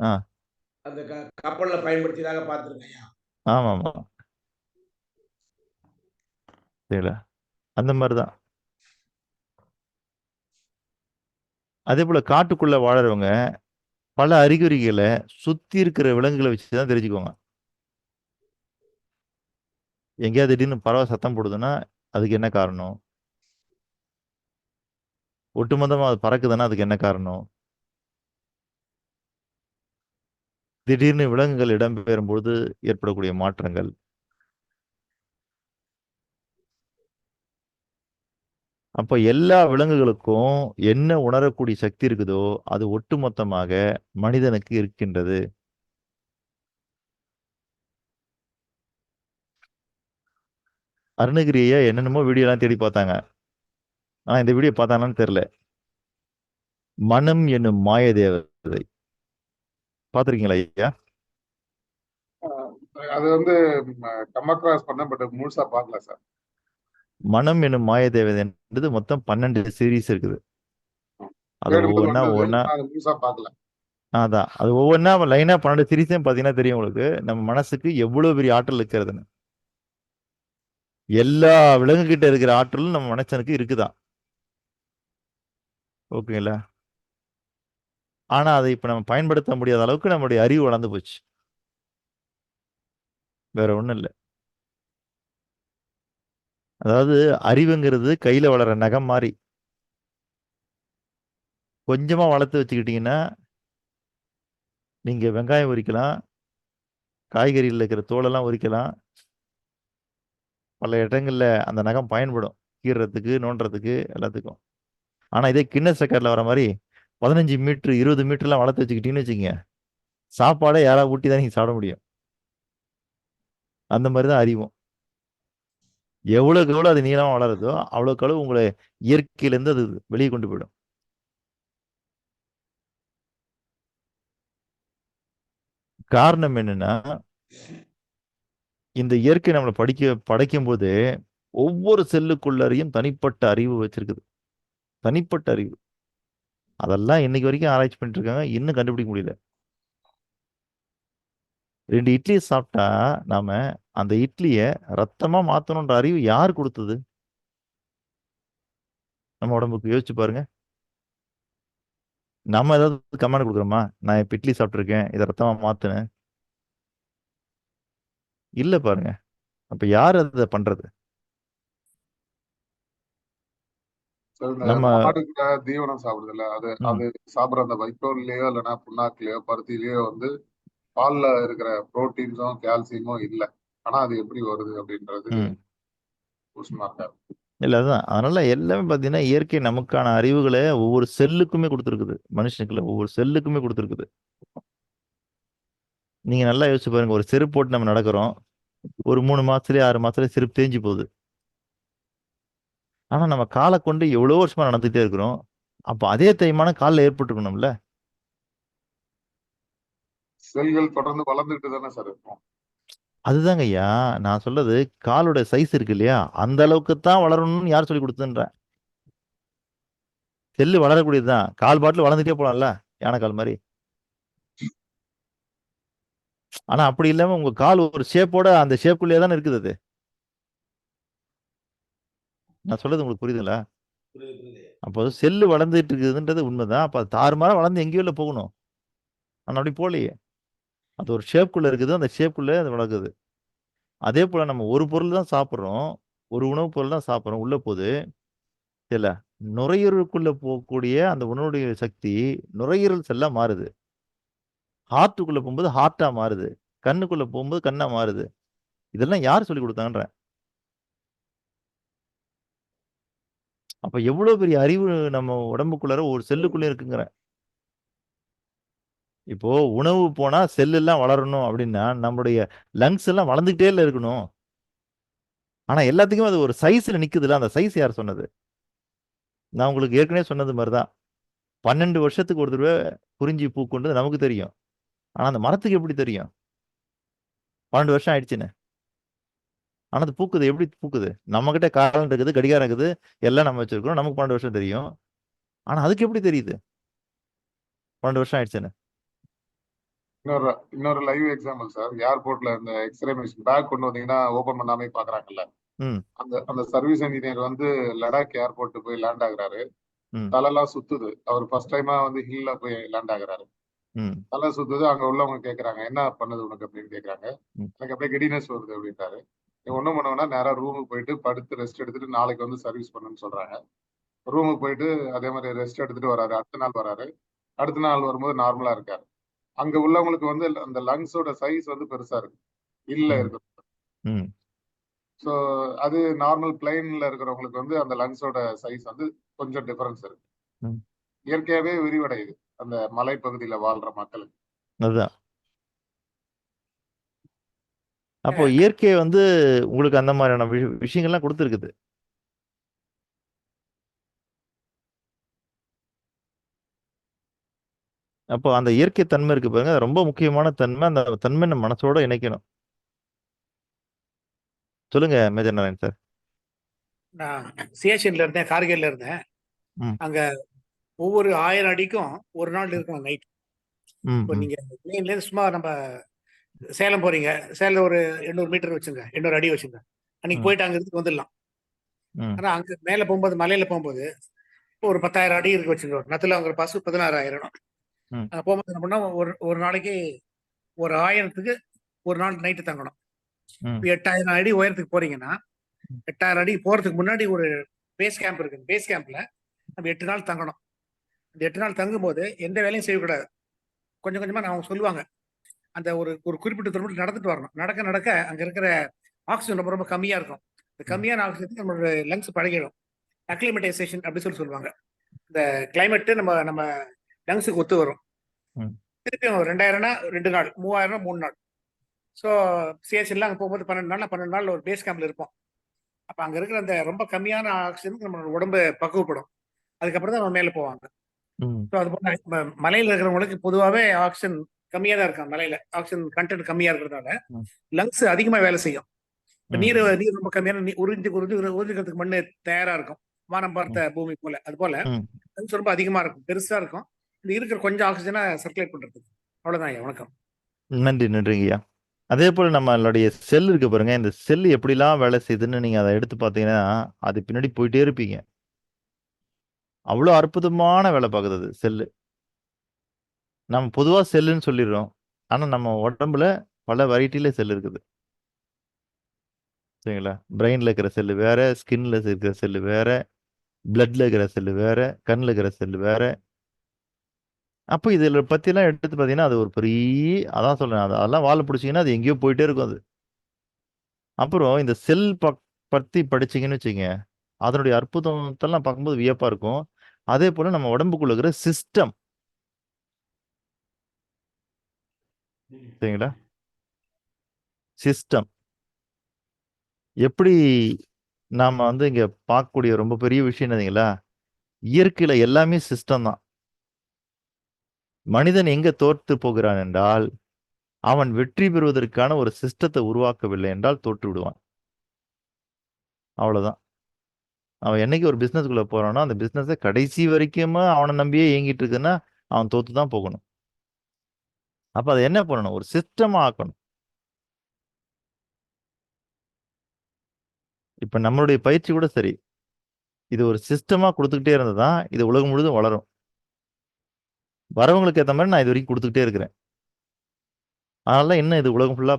ஆ, அந்த கப்பல்ல பயன்படுத்தியதாக பார்த்திருக்கேன். ஆமா ஆமா, சரிங்களா? அந்த மாதிரிதான். அதே போல காட்டுக்குள்ள வாழறவங்க பல அறிகுறிகளை சுத்தி இருக்கிற விலங்குகளை வச்சுதான் தெரிஞ்சுக்குவாங்க. எங்கேயாவது திடீர்னு பறவை சத்தம் போடுதுன்னா அதுக்கு என்ன காரணம்? ஒட்டுமொத்தமா அது பறக்குதுன்னா அதுக்கு என்ன காரணம்? திடீர்னு விலங்குகள் இடம்பெறும் பொழுது ஏற்படக்கூடிய மாற்றங்கள். அப்ப எல்லா விலங்குகளுக்கும் என்ன உணரக்கூடிய சக்தி இருக்குதோ அது ஒட்டுமொத்தமாக மனிதனுக்கு இருக்கின்றது. அருணகிரியா என்னென்னமோ வீடியோ எல்லாம் தேடி பார்த்தாங்க. ஆனா இந்த வீடியோ பார்த்தாங்கன்னு தெரியல. மனம் என்னும் மாய தேவதை பார்த்திருக்கீங்களா ஐயா? அது வந்து கம் அக்ராஸ் பண்ண பட் முழுசா பார்க்கல சார். மனம் என்னும் மாய தேவதை என்றது மொத்தம் 12 சீரீஸ் இருக்குது. அது தேடும்போது ஒவ்வொன்றா வந்தது, ஒவ்வொன்றா ஆனா அது முழுசா பார்க்கல. அதான் அது ஒவ்வொன்றா லைனா 12 சீரீஸையும் பார்த்தீங்கன்னா தெரியும் உங்களுக்கு நம்ம மனசுக்கு எவ்வளவு பெரிய ஆற்றல் இருக்கிறதுன்னு. எல்லா விலங்குகிட்ட இருக்கிற ஆற்றலும் நம்ம மனுஷனுக்கு இருக்குதான். ஓகேங்களா? ஆனா அதை இப்ப நம்ம பயன்படுத்த முடியாத அளவுக்கு நம்மளுடைய அறிவு வளர்ந்து போச்சு. வேற ஒண்ணும் இல்லை. அதாவது அறிவுங்கிறது கையில வளர நகம் மாதிரி. கொஞ்சமா வளர்த்து வச்சுக்கிட்டீங்கன்னா நீங்க வெங்காயம் உரிக்கலாம், காய்கறியில் இருக்கிற தோலெல்லாம் உரிக்கலாம். பல இடங்கள்ல அந்த நகம் பயன்படும், கீறதுக்கு, நோண்டுறதுக்கு, எல்லாத்துக்கும். ஆனா இதே கின்னஸ் ரெக்கார்ட்ல வர மாதிரி 15 மீட்டர் 20 மீட்டர்லாம் வளர்த்து வச்சுக்கிட்டீங்கன்னு வச்சுக்கோங்க, சாப்பாடை யாராவது ஊட்டி தான் நீங்க சாப்பிட முடியும். அந்த மாதிரி தான் அறிவும். எவ்வளவுக்கு எவ்வளவு அது நீளமா வளருதோ அவ்வளவுக்கு அளவு உங்களை இயற்கையிலேருந்து அது வெளியே கொண்டு போயிடும். காரணம் என்னன்னா, இந்த இயற்கை நம்மளை படைக்கும் போது ஒவ்வொரு செல்லுக்குள்ளரையும் தனிப்பட்ட அறிவு வச்சிருக்குது. தனிப்பட்ட அறிவு. அதெல்லாம் இன்னைக்கு வரைக்கும் ஆராய்ச்சி பண்ணிட்டு இருக்காங்க, இன்னும் கண்டுபிடிக்க முடியல. 2 இட்லி சாப்பிட்டா நாம அந்த இட்லியை ரத்தமா மாத்தணும்ன்ற அறிவு யார் கொடுத்தது? நம்ம உடம்புக்கு யோசிச்சு பாருங்க. நம்ம ஏதாவது கமெண்ட் கொடுக்குறோமா? நான் இப்ப இட்லி சாப்பிட்டுருக்கேன், இதை ரத்தமா மாத்துனேன். இல்ல பாருங்க. அப்ப யார் அதை பண்றது? சார் இந்த நம்ம மாடுக்கு தீவனம் சாப்பிடுதுல்ல, அது ம், அது சாப்பிடுற அந்த வைக்கோல்லயோ இல்லைன்னா புண்ணாக்குலயோ பருத்திலயோ வந்து பால்ல இருக்கிற புரோட்டீன்ஸும் கால்சியமும் இல்லை. ஆனா அது எப்படி வருது அப்படின்றது ம். புதுசுமா இருக்காரு. இல்ல அதுதான். அதனால எல்லாமே பார்த்தீங்கன்னா, இயற்கை நமக்கான அறிவுகளை ஒவ்வொரு செல்லுக்குமே கொடுத்துருக்குது. மனுஷனுக்குள்ள ஒவ்வொரு செல்லுக்குமே கொடுத்துருக்குது. நீங்க நல்லா யோசிச்சு பாருங்க. ஒரு செருப்பு போட்டு நம்ம நடக்கிறோம். ஒரு 3 மாசத்துலயே 6 மாசத்துலயே செருப்பு தேஞ்சு போகுது. ஆனா நம்ம காலை கொண்டு எவ்வளோ வருஷமா நடந்துட்டே இருக்கிறோம். அப்ப அதே தேய்மானம் கால்ல ஏற்பட்டுருக்கணும்ல. செல்கள் தொடர்ந்து வளர்ந்துட்டு தானே சார் இருக்கும். அதுதாங்க ஐயா நான் சொல்றது. காலோட சைஸ் இருக்கு இல்லையா? அந்த அளவுக்கு தான் வளரணும்னு யார் சொல்லி கொடுத்ததுன்றேன். செல்லு வளரக்கூடியதுதான். கால் பாட்டில் வளர்ந்துட்டே போலாம்ல, யானை கால் மாதிரி. ஆனா அப்படி இல்லாம உங்க கால் ஒரு ஷேப்போட அந்த ஷேப்புக்குள்ளேயே தானே இருக்குது அது. நான் சொல்றது உங்களுக்கு புரியுதுங்களா? புரியுது, புரியுது. அப்போ செல்லு வளர்ந்துட்டு இருக்குதுன்றது உண்மைதான். அப்ப அது தாறுமாறா வளர்ந்து எங்கேயோ இல்ல போகணும். ஆனா அப்படி போகலையே. அது ஒரு ஷேப்புக்குள்ள இருக்குது. அந்த ஷேப்புக்குள்ளே அது வளர்க்குது. அதே போல நம்ம ஒரு பொருள் தான் சாப்பிடுறோம். ஒரு உணவுப் பொருள் தான் சாப்பிடுறோம். உள்ள போகுது. இல்ல. நுரையீரலுக்குள்ள போகக்கூடிய அந்த உணவுடைய சக்தி நுரையீரல் செல்லா மாறுது. ஹார்ட்டுக்குள்ள போகும்போது ஹார்ட்டா மாறுது. கண்ணுக்குள்ள போகும்போது கண்ணா மாறுது. இதெல்லாம் யார் சொல்லிக் கொடுத்தாங்கன்றேன். அப்ப எவ்வளவு பெரிய அறிவு நம்ம உடம்புக்குள்ளார ஒரு செல்லுக்குள்ளே இருக்குங்கிறேன். இப்போ உணவு போனா செல் எல்லாம் வளரணும் அப்படின்னா, நம்முடைய லங்ஸ் எல்லாம் வளர்ந்துகிட்டே இல்ல இருக்கணும். ஆனா எல்லாத்துக்குமே அது ஒரு சைஸ்ல நிக்குதுல்ல. அந்த சைஸ் யார் சொன்னது? நான் உங்களுக்கு ஏற்கனவே சொன்னது மாரி தான். 12 வருஷத்துக்கு ஒரு தடவ குறிஞ்சி பூக்குன்றது நமக்கு தெரியும். ஆனா அந்த மரத்துக்கு எப்படி தெரியும்? 12 வருஷம் ஆயிடுச்சுன்னு. ஆனா அது பூக்குது. எப்படி பூக்குது? நம்மகிட்ட காலண்டர் இருக்குது, கடிகாரம் இருக்குது. எல்லாம் நம்ம வச்சிருக்கிறோம். நமக்கு 12 வருஷம் தெரியும். ஆனா அதுக்கு எப்படி தெரியுது? 12 வருஷம் ஆயிடுச்சுன்னு. இன்னொரு இன்னொரு லைவ் எக்ஸாம்பிள் சார். ஏர்போர்ட்ல இந்த எக்ஸ்ரே மிஷின் பேக் கொண்டு வந்தீங்கன்னா ஓபன் பண்ணாமே பாக்குறாங்கல்ல. ம், அந்த அந்த சர்வீஸ் இன்ஜினியர் வந்து லடாக் ஏர்போர்ட் போய் லேண்ட் ஆகுறாரு. ம், தலைலாம் சுத்துது. அவர் ஃபர்ஸ்ட் டைமா வந்து ஹில்ல போய் லேண்ட் ஆகுறாரு. ம், தலை சுத்துது. அங்க உள்ளவங்க கேக்குறாங்க, என்ன பண்ணுது உனக்கு அப்படின்னு கேக்குறாங்க. ம், எனக்கு அப்படியே கிடினஸ் வருது அப்படின்ட்டாரு. நீ ஒண்ணும் பண்ண வேணா நேரா ரூமுக்கு போயிட்டு படுத்து ரெஸ்ட் எடுத்துட்டு நாளைக்கு வந்து சர்வீஸ் பண்ணுன்னு சொல்றாங்க. ரூமுக்கு போயிட்டு அதே மாதிரி ரெஸ்ட் எடுத்துட்டு வராரு. அடுத்த நாள் வராரு. அடுத்த நாள் வரும்போது நார்மலா இருக்காரு. அங்க உள்ளவங்களுக்கு வந்து அந்த லங்ஸோட சைஸ் வந்து பெருசா இருக்கு. இல்ல ம், இருக்கு. ம். ஸோ அது நார்மல் பிளைன்ல இருக்கிறவங்களுக்கு வந்து அந்த லங்ஸோட சைஸ் வந்து கொஞ்சம் டிஃபரன்ஸ் இருக்கு. ம். இயற்கையாவே விரிவடையுது அந்த மலைப்பகுதியில வாழ்ற மக்களுக்கு. அதுதான். அப்போ இயற்கை வந்து உங்களுக்கு அந்த மாதிரியான விஷயங்கள்லாம் கொடுத்துருக்குது. அப்போ அந்த இயற்கை தன்மை இருக்கு பாருங்க. அது ரொம்ப முக்கியமான தன்மை. அந்த தன்மை நம்ம மனசோட இணைக்கணும். சொல்லுங்க மேஜர் நாராயண் சார். நான் சியாச்சின்ல இருந்தேன், கார்கில்ல இருந்தேன். ம். அங்க ஒவ்வொரு 1000 அடிக்கும் ஒரு நாள் இருக்கணும் நைட். ம், இப்போ ம், நீங்க பிளேன்லேருந்து சும்மா நம்ம சேலம் போறீங்க, சேலம் ஒரு 800 மீட்டர் வச்சுங்க, 800 அடி வச்சுங்க. அன்னைக்கு ம், போயிட்டு அங்க இருந்து வந்துடலாம். ம், ஆனா அங்க மேல போகும்போது, மலையில போகும்போது ஒரு 10,000 அடி இருக்கு வச்சுங்க. நத்துல அவங்க பாஸ் 16,000. ம், அங்க போகும்போது என்ன பண்ணா, ஒரு நாளைக்கு ஒரு 1000த்துக்கு ஒரு நாள் நைட்டு தங்கணும். ம், இப்போ 8,000 அடி உயரத்துக்கு போறீங்கன்னா, 8,000 அடி போறதுக்கு முன்னாடி ஒரு பேஸ் கேம்ப் இருக்கு. பேஸ் கேம்ப்ல நம்ம 8 நாள் தங்கணும். இந்த 8 நாள் தங்கும்போது எந்த வேலையும் செய்யக்கூடாது. கொஞ்சம் கொஞ்சமா அவங்க சொல்லுவாங்க. அந்த ஒரு ஒரு குறிப்பிட்ட தூரம் மட்டும் நடந்துட்டு வரணும். நடக்க நடக்க அங்க இருக்கிற ஆக்சிஜன் ரொம்ப ரொம்ப கம்மியா இருக்கும். இந்த கம்மியான ஆக்சிஜனுக்கு நம்மளோட லங்ஸ் பழகிடும். அக்ளிமடைசேஷன் அப்படி சொல்லுவாங்க. இந்த கிளைமேட் நம்ம நம்ம லங்ஸுக்கு ஒத்து வரும். ம். திருப்பியும் 2000னா 2 நாள், 3000னா 3 நாள். ஸோ சிஎஸ்எல்லாம் அங்கே போகும்போது 12 நாள் ஒரு பேஸ் கேம்ப்ல இருப்போம். அப்போ அங்கே இருக்கிற அந்த ரொம்ப கம்மியான ஆக்சிஜனுக்கு நம்மளோட உடம்பு பக்குவப்படும். அதுக்கப்புறம் தான் நம்ம மேலே போவாங்க. ம், ஸோ அது போல மலையில் இருக்கிறவங்களுக்கு பொதுவாகவே ஆக்சிஜன் கம்மியாக தான் இருக்கும். மலையில ஆக்சிஜன் கண்டென்ட் கம்மியாக இருக்கிறதுனால ம், லங்ஸ் அதிகமாக வேலை செய்யும். இப்போ ம், நீர் ரொம்ப கம்மியான உறிஞ்சிக்கிறதுக்கு மண்ணு தயாரா இருக்கும். வானம் ம், பார்த்த பூமி போல. அது போல ம். லங்ஸ் ரொம்ப அதிகமா இருக்கும், பெருசா இருக்கும். இந்த இருக்கிற கொஞ்சம் ஆக்சிஜனை சர்க்குலேட் பண்றதுக்கு. அவ்வளவுதான் ஐயா. வணக்கம். நன்றி, நன்றிங்கய்யா. அதே போல நம்மளுடைய செல் இருக்கு பாருங்க. இந்த செல் எப்படிலாம் வேலை செய்யுதுன்னு நீங்க அதை எடுத்து பார்த்தீங்கன்னா, அது பின்னாடி போயிட்டே இருப்பீங்க. அவ்வளோ அற்புதமான வேலை பார்க்குது அது செல்லு. நம்ம பொதுவா செல்லுன்னு சொல்லிடுறோம். ஆனா நம்ம உடம்புல பல வெரைட்டில செல் இருக்குது. சரிங்களா? பிரெயின்ல இருக்கிற செல்லு வேற, ஸ்கின்ல இருக்கிற செல்லு வேற, பிளட்ல இருக்கிற செல்லு வேற, கண்ல இருக்கிற செல்லு வேற. அப்போ இதில பத்திலாம் எடுத்து பார்த்தீங்கன்னா, அது ஒரு பெரிய அதான் சொல்றேன். அதெல்லாம் வால பிடிச்சீங்கன்னா, அது எங்கேயோ போயிட்டே இருக்கும் அது. அப்புறம் இந்த செல் பத்தி படிச்சீங்கன்னு வச்சுக்கங்க, அதனுடைய அற்புதத்தெல்லாம் பார்க்கும்போது வியப்பா இருக்கும். அதே போல நம்ம உடம்புக்குள்ள இருக்கிற சிஸ்டம். சரிங்களா? சிஸ்டம். எப்படி நாம வந்து இங்க பார்க்கக்கூடிய ரொம்ப பெரிய விஷயம் என்னதுங்களா? இயற்கையில எல்லாமே சிஸ்டம் தான். மனிதன் எங்க தோற்று போகிறான் என்றால், அவன் வெற்றி பெறுவதற்கான ஒரு சிஸ்டத்தை உருவாக்கவில்லை என்றால் தோற்று விடுவான். அவ்வளவுதான். அவன் என்னைக்கு ஒரு பிசினஸ்க்குள்ள போறானோ, அந்த பிசினஸ கடைசி வரைக்குமே அவன நம்பியே இயங்கிட்டு இருக்குன்னா, அவன் தோத்து தான் போகணும். அப்ப அத என்ன பண்ணணும்? ஒரு சிஸ்டமா ஆக்கணும். இப்ப நம்மளுடைய பயிற்சி கூட சரி. இது ஒரு சிஸ்டமா குடுத்துக்கிட்டே இருந்தா தான், இது உலகம் முழுதும் வளரும். வரவங்களுக்கு ஏத்த மாரி நான் இதுவரைக்கும் குடுத்துக்கிட்டே இருக்கிறேன். அதனால இன்னும் இது உலகம் ஃபுல்லா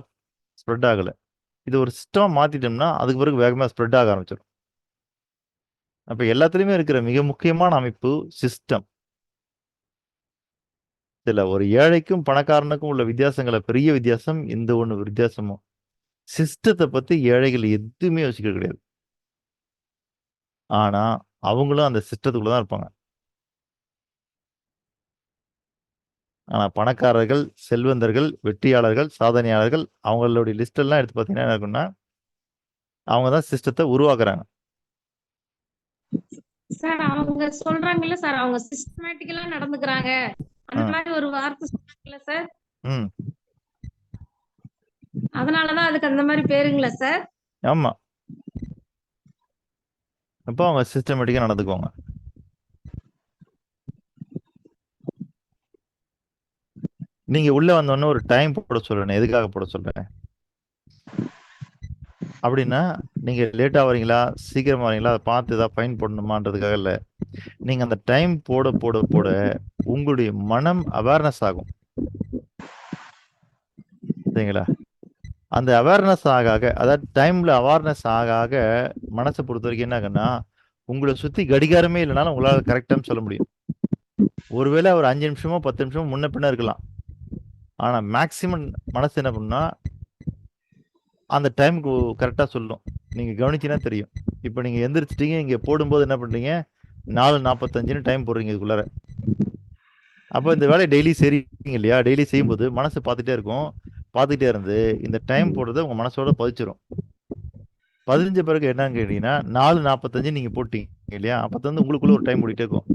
ஸ்ப்ரெட் ஆகல. இது ஒரு சிஸ்டமா மாத்திட்டோம்னா, அதுக்கு பிறகு வேகமா ஸ்ப்ரெட் ஆக ஆரம்பிச்சுரும். அப்ப எல்லாத்துலயுமே இருக்கிற மிக முக்கியமான அமைப்பு சிஸ்டம். இதுல ஒரு ஏழைக்கும், பணக்காரனுக்கும் உள்ள வித்தியாசங்கள பெரிய வித்தியாசம் இந்த ஒண்ணு வித்தியாசமும். சிஸ்டத்த பத்தி ஏழைகள் எதுவுமே யோசிக்கிறது கிடையாது. ஆனா, அவங்களும் அந்த சிஸ்டத்துக்குள்ள தான் இருப்பாங்க. ஆனா பணக்காரர்கள், செல்வந்தர்கள், வெற்றியாளர்கள், சாதனையாளர்கள் அவங்களுடைய லிஸ்ட் எல்லாம் எடுத்து பார்த்தீங்கன்னா என்ன இருக்கும்னா, அவங்க தான் சிஸ்டத்த உருவாக்குறாங்க. சார் அவங்க சொல்றாங்கல்ல சார், அவங்க சிஸ்டமேட்டிக்கலா நடந்துக்கிறாங்க. அந்த ம். மாதிரி ஒரு வார்த்தை சொன்னாங்கல்ல சார். ம். அதனாலதான் அதுக்கு அந்த மாதிரி பேருங்களா சார்? ஆமா. அப்போ அவங்க சிஸ்டமேட்டிக்கா நடந்துக்குவாங்க. நீங்க உள்ள வந்தோனே ஒரு டைம் போட சொல்றேனே, எதுக்காக போட சொல்றேன்? அப்படின்னா, நீங்க லேட்டா வரீங்களா? சீக்கிரமா வரீங்களா? அத பார்த்து ஏதாவது ஃபைன் போடணுமான்றதுக்காக இல்ல. நீங்க அந்த டைம் போட போட போட உங்களுடைய மனம் அவேர்னஸ் ஆகும். சரிங்களா? அந்த அவேர்னஸ் ஆக ஆக, அதாவது டைம்ல அவேர்னஸ் ஆக ஆக மனச பொறுத்தவரைக்கும் என்ன ஆகும்னா, உங்கள சுத்தி கடிகாரமே இல்லனாலும் உங்களால கரெக்ட்டான்னு சொல்ல முடியும். ஒருவேளை ஒரு 5 நிமிஷமோ, 10 நிமிஷமோ முன்ன பின்ன இருக்கலாம். ஆனா மேக்ஸிமம் மனசு என்ன பண்ணும்னா, அந்த டைம்க்கு கரெக்ட்டா சொல்லும். நீங்க கவனிச்சீங்கன்னா தெரியும். இப்ப நீங்க எந்திரிச்சிட்டீங்க, இங்க போடும்போது என்ன பண்றீங்க? 4:45ன்னு டைம் போடுறீங்க இதுக்குள்ளார. அப்ப இந்த வேலைய டெய்லி செய்றீங்க இல்லையா? டெய்லி செய்யும்போது மனசு பார்த்துட்டே இருக்கும். பார்த்துட்டே இருந்து இந்த டைம் போடுறத உங்க மனசோட பதிச்சிரும். பதிஞ்ச பிறகு என்னன்னு கேட்டீங்கன்னா, 4:45 நீங்க போட்டீங்க இல்லையா? அப்ப வந்து உங்களுக்குள்ள ஒரு டைம் ஓடிட்டே இருக்கும்.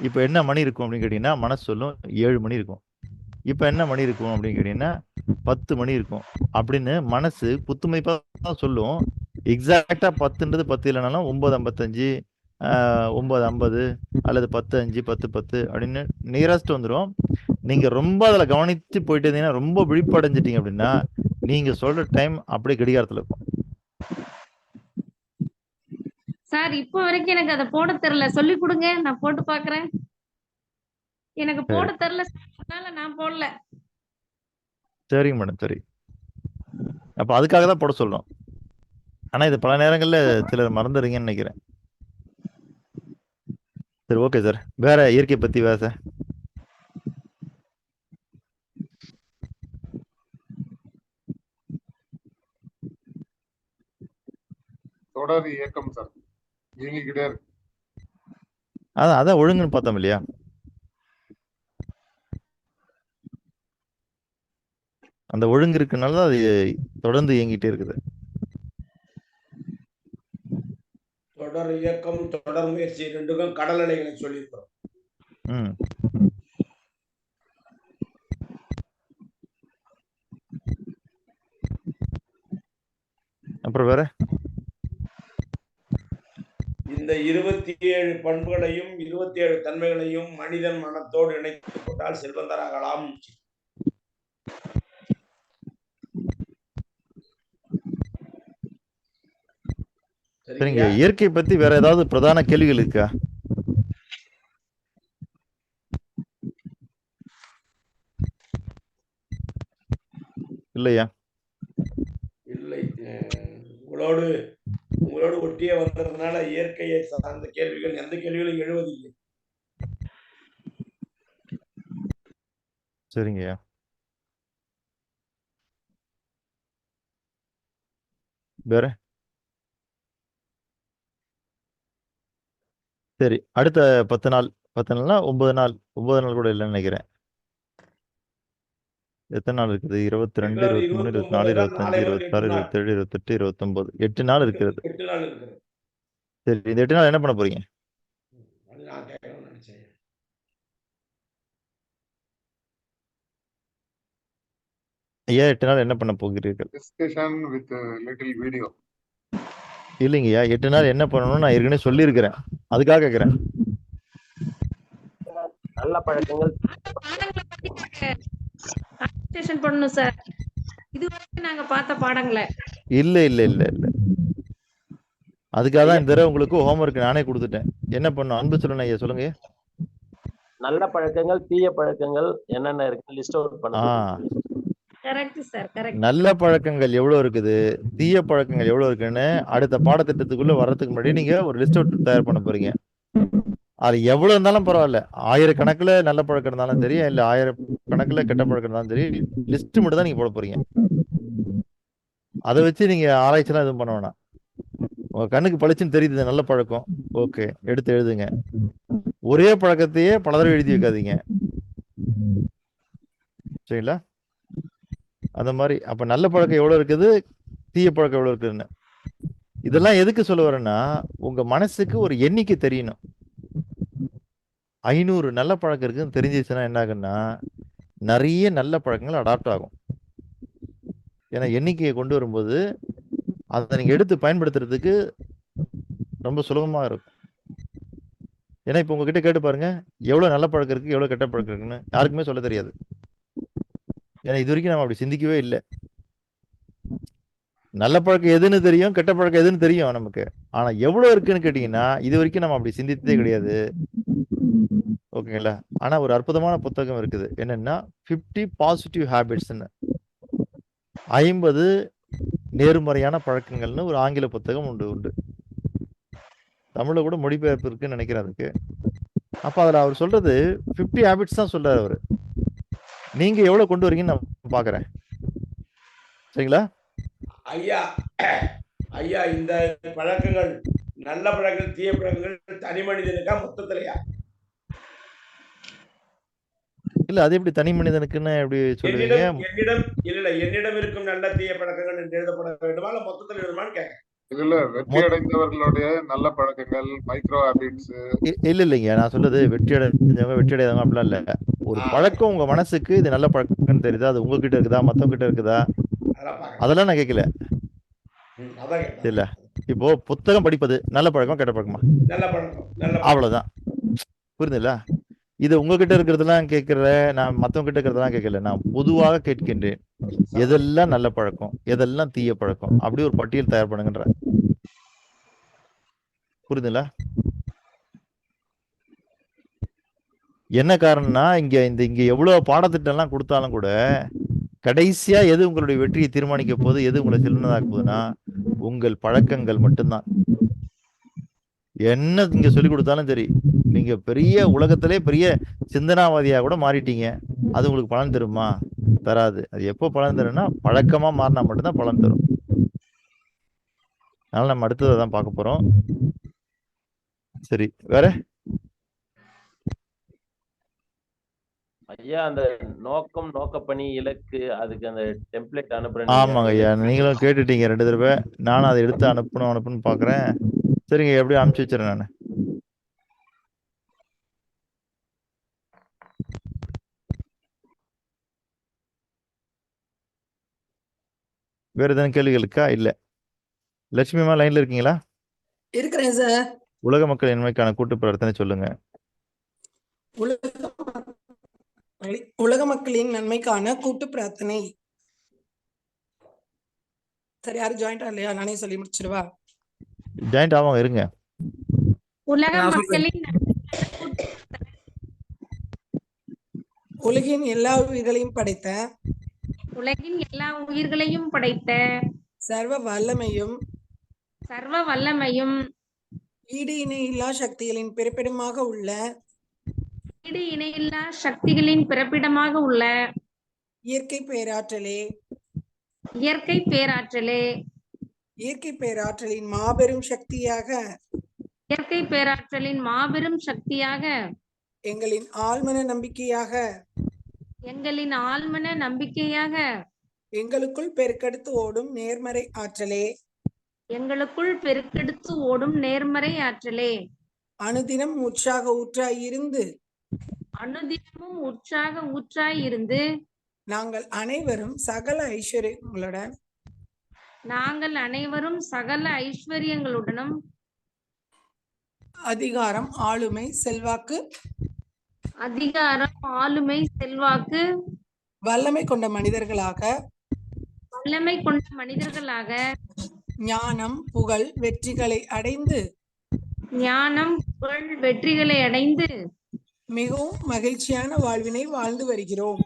இப்ப என்ன மணி இருக்கும் அப்படின்னு கேட்டீங்கன்னா, மனசு சொல்லும் 7 மணி இருக்கும். இப்ப என்ன மணி இருக்கும் அப்படின்னு கேட்டீங்கன்னா, 10 மணி இருக்கும். அப்படின்னு மனசு புத்துமைப்பா தான் சொல்லும். எக்ஸாக்டா 10ன்றது 10 இல்லைனாலும் 9:55 9:50 அல்லது 10:05 10:10 அப்படின்னு நியரஸ்ட் வந்துடும். நீங்க ரொம்ப அதில் கவனித்து போயிட்டு இருந்தீங்கன்னா, ரொம்ப விழிப்படைஞ்சிட்டீங்க அப்படின்னா நீங்க சொல்ற டைம் அப்படியே கடிகாரத்தில் இருக்கும். சார் இப்போ வரைக்கும் எனக்கு அதை போட தெரியல, சொல்லி கொடுங்க, நான் போட்டு பாக்குறேன். எனக்கு போட தெரியல, அதனால நான் போடல. சரிங்க மேடம், சரி. அப்போ அதுக்காக தான் போட சொல்றோம். ஆனா இது பல நேரங்கள்ல சிலர் மறந்துடுறீங்கன்னு நினைக்கிறேன். சரி, ஓகே சார். வேற இயற்கை பத்தி வேற சார்? தொடர் இயக்கம் சார், இயங்கிக்கிட்டே இருக்கு. அதான் ஒழுங்குன்னு பார்த்தோம் இல்லையா? அந்த ஒழுங்கு இருக்குனால தான் அது தொடர்ந்து இயங்கிட்டே இருக்குது. தொடர் இயக்கம், தொடர் முயற்சி ரெண்டுக்கும் கடல் அலைகளை சொல்லியிருக்கிறோம். ம். அப்புறம் வேற இந்த 27 பண்புகளையும் 27 தன்மைகளையும் மனிதன் மனத்தோடு இணைத்து கொண்டால் செல்வந்தராகலாம். சரிங்க. இயற்கை பத்தி வேற ஏதாவது பிரதான கேள்விகள் இருக்கா? இல்லையா? இல்லை. உங்களோடு ஒட்டியே வந்ததுனால இயற்கையை சார்ந்த கேள்விகள் எந்த கேள்விகளும் எழுவதில்லை. சரிங்கய்யா. வேற? சரி, அடுத்த 10 நாள் 10 நாள்னா 9 நாள் 9 நாள் கூட இல்லைன்னு நினைக்கிறேன். எத்தனை நாள் இருக்குது? 22 23 24 25 26 27 28 29 8 நாள் இருக்கிறது. 8 நாள் இருக்கிறது. சரி, இந்த 8 நாள் என்ன பண்ண போறீங்க? அது நான் கேட்கணும்னு நினைச்சேன். ஐயா, 8 நாள் என்ன பண்ண போகிறீர்கள்? Discussion with little video. இல்லைங்கய்யா, 8 நாள் என்ன பண்ணணும்னு நான் ஏற்கனவே சொல்லியிருக்கிறேன், அதுக்காக கேட்குறேன். நல்ல பழக்கங்கள் பண்ணணும் சார். இதுவரைக்கும் நாங்க பார்த்த பாடங்களை இல்ல இல்ல இல்ல இல்ல அதுக்காக தான் இந்த தடவை உங்களுக்கு ஹோம்ஒர்க் நானே கொடுத்துட்டேன். என்ன பண்ணும்? அன்பு சொல்லணும் ஐயா, சொல்லுங்க. நல்ல பழக்கங்கள், தீய பழக்கங்கள் என்னென்ன இருக்கு லிஸ்ட் அவுட் பண்ணுங்க. Correct sir, correct. நல்ல பழக்கங்கள் எவ்வளவு இருக்குது, தீய பழக்கங்கள் எவ்வளவு இருக்குன்னு அடுத்த பாடத்திட்டத்துக்குள்ள வர்றதுக்கு முன்னாடி நீங்க ஒரு லிஸ்ட் அவுட் தயார் பண்ண போறீங்க. அது எவ்வளவு இருந்தாலும் பரவாயில்ல, 1000 கணக்குல நல்ல பழக்கம் இருந்தாலும் சரி, இல்ல 1000 கணக்குல கெட்ட பழக்கம் இருந்தாலும் சரி, லிஸ்ட் மட்டும் தான் நீங்க போட போறீங்க. அதை வச்சு நீங்க ஆராய்ச்சிலாம் எதுவும் பண்ண வேணாம். உங்க கண்ணுக்கு பளிச்சுன்னு தெரியுது நல்ல பழக்கம், ஓகே, எடுத்து எழுதுங்க. ஒரே பழக்கத்தையே பல தடவை எழுதி வைக்காதீங்க, சரிங்களா? அந்த மாதிரி அப்ப நல்ல பழக்கம் எவ்வளவு இருக்குது, தீய பழக்கம் எவ்வளவு இருக்குதுன்னு இதெல்லாம் எதுக்கு சொல்ல வரேன்னா, உங்க மனசுக்கு ஒரு எண்ணிக்கை தெரியணும். 500 நல்ல பழக்கம் இருக்குன்னு தெரிஞ்சிச்சுன்னா என்ன ஆகுன்னா, நிறைய நல்ல பழக்கங்கள் அடாப்ட் ஆகும். ஏன்னா எண்ணிக்கையை கொண்டு வரும்போது அதை நீங்க எடுத்து பயன்படுத்துறதுக்கு ரொம்ப சுலபமா இருக்கும். ஏன்னா இப்ப உங்ககிட்ட கேட்டு பாருங்க, எவ்வளவு நல்ல பழக்கம் இருக்கு, எவ்வளவு கெட்ட பழக்கம் இருக்குன்னு யாருக்குமே சொல்ல தெரியாது. ஏன்னா இது வரைக்கும் நம்ம அப்படி சிந்திக்கவே இல்லை. நல்ல பழக்கம் எதுன்னு தெரியும், கெட்ட பழக்கம் எதுன்னு தெரியும் நமக்கு. ஆனா எவ்வளவு இருக்குன்னு கேட்டீங்கன்னா இது வரைக்கும் நம்ம அப்படி சிந்தித்ததே கிடையாது. ஓகேங்களா? ஆனா ஒரு அற்புதமான புத்தகம் இருக்குது, என்னன்னா 50 பாசிட்டிவ் ஹேபிட்ஸ்ன்னு, 50 நேர்மறையான பழக்கங்கள்னு ஒரு ஆங்கில புத்தகம் உண்டு. தமிழ்ல கூட மொழிபெயர்ப்பு இருக்குன்னு நினைக்கிறேன் அதுக்கு. அப்ப அதுல அவர் சொல்றது 50 ஹேபிட்ஸ் தான் சொல்றாரு அவரு. நீங்க எவ்வளவு கொண்டு வரீங்கன்னு நான் பாக்குறேன், சரிங்களா? ஐயா இந்த பழக்கங்கள், நல்ல பழக்கங்கள், தீய பழக்கங்கள் தனி மனிதனுக்கா மொத்தத்திலையா? இல்ல, அது எப்படி தனி மனிதனுக்குன்னு எப்படி சொல்லுவீங்க? என்னிடம் இருக்கும் நல்ல தீய பழக்கங்கள் என்று எழுதப்பட வேண்டுமா, இல்ல மொத்தத்தில் எழுதணுமான்னு கேட்க. இதுல வெற்றி அடைந்தவர்களுடைய நல்ல பழக்கங்கள், மைக்ரோ ஹேபிட்ஸ். இல்லைங்க, நான் சொல்றது வெற்றி அடைஞ்சவங்க வெற்றி அடைந்தவங்க அப்படிலாம் இல்ல. ஒரு பழக்கம் உங்க மனசுக்கு இது நல்ல பழக்கம்னு தெரியுதா, அது உங்ககிட்ட இருக்குதா, மத்தவங்க கிட்ட இருக்குதா, அதெல்லாம் நான் கேட்கல. அதான் இல்ல கேட்டேன். இப்போ புத்தகம் படிப்பது நல்ல பழக்கம் கெட்ட பழக்கமா? நல்ல பழக்கம், நல்ல பழக்கம். அவ்வளவுதான். புரியுதுல்ல? இது உங்ககிட்ட இருக்கிறதெல்லாம் கேட்கல, நான் மத்தவங்க கிட்ட இருக்கிறதெல்லாம் கேட்கல, நான் பொதுவாக கேட்கின்றேன். எதெல்லாம் நல்ல பழக்கம், எதெல்லாம் தீய பழக்கம், அப்படி ஒரு பட்டியல் தயார் பண்ணுங்கன்ற. புரியுதுல்ல? என்ன காரணம்னா இங்க எவ்வளவு பாடத்திட்டம் எல்லாம் கொடுத்தாலும் கூட கடைசியா எது உங்களுடைய வெற்றியை தீர்மானிக்க போகுது, எது உங்களை செல்லுனதாக்க போகுதுன்னா உங்கள் பழக்கங்கள் மட்டும்தான். என்ன இங்க சொல்லி கொடுத்தாலும் சரி, நீங்க பெரிய உலகத்திலே பெரிய சிந்தனாவாதியா கூட மாறிட்டீங்க, அது உங்களுக்கு பலன் தருமா? தராது. அது எப்போ பலன் தரும்னா பழக்கமா மாறினா மட்டும்தான் பலன் தரும். அதனால நம்ம அடுத்ததை தான் பார்க்க போறோம். சரி, வேற ஐயா அந்த நோக்கம், நோக்கப்பணி, இலக்கு அதுக்கு அந்த டெம்ப்ளேட் அனுப்புறேன். ஆமாங்க ஐயா, நீங்களும் கேட்டுட்டீங்க 2 தடவை. நானும் அதை எடுத்து அனுப்பணும்னு பாக்குறேன். சரிங்க, எப்படியும் அனுப்பிச்சு வச்சிடறேன் நான். வேற ஏதாவது கேள்விகள் இருக்கா? இல்ல. லட்சுமிமா லைன்ல இருக்கீங்களா? இருக்கிறேன் சார். உலக மக்கள் நன்மைக்கான கூட்டு பிரார்த்தனை சொல்லுங்க. உலக மக்களின் நன்மைக்கான கூட்டு பிரார்த்தனை. சரி, யாரும் ஜாயிண்ட் ஆகலையா? நானே சொல்லி முடிச்சிருவா. ஜாயிண்ட் ஆவாங்க, இருங்க. உலக மக்களின் உலகின் எல்லா உயிர்களையும் படைத்த உலகின் எல்லா உயிர்களையும் படைத்த சர்வ வல்லமையும் ஈடு இணையில்லா சக்திகளின் பிறப்பிடமாக உள்ள இயற்கை பேராற்றலின் மாபெரும் சக்தியாக எங்களின் ஆழ்மன நம்பிக்கையாக எங்களுக்குள் பெருக்கெடுத்து ஓடும் நேர்மறை ஆற்றலே அனுதினம் உற்சாக ஊற்றாயிருந்து நாங்கள் அனைவரும் சகல ஐஸ்வர்யங்களுடனும் அதிகாரம் ஆளுமை செல்வாக்கு வல்லமை கொண்ட மனிதர்களாக ஞானம் புகழ் வெற்றிகளை அடைந்து மிகவும் மகிழ்ச்சியான வாழ்வினை வாழ்ந்து வருகிறோம்.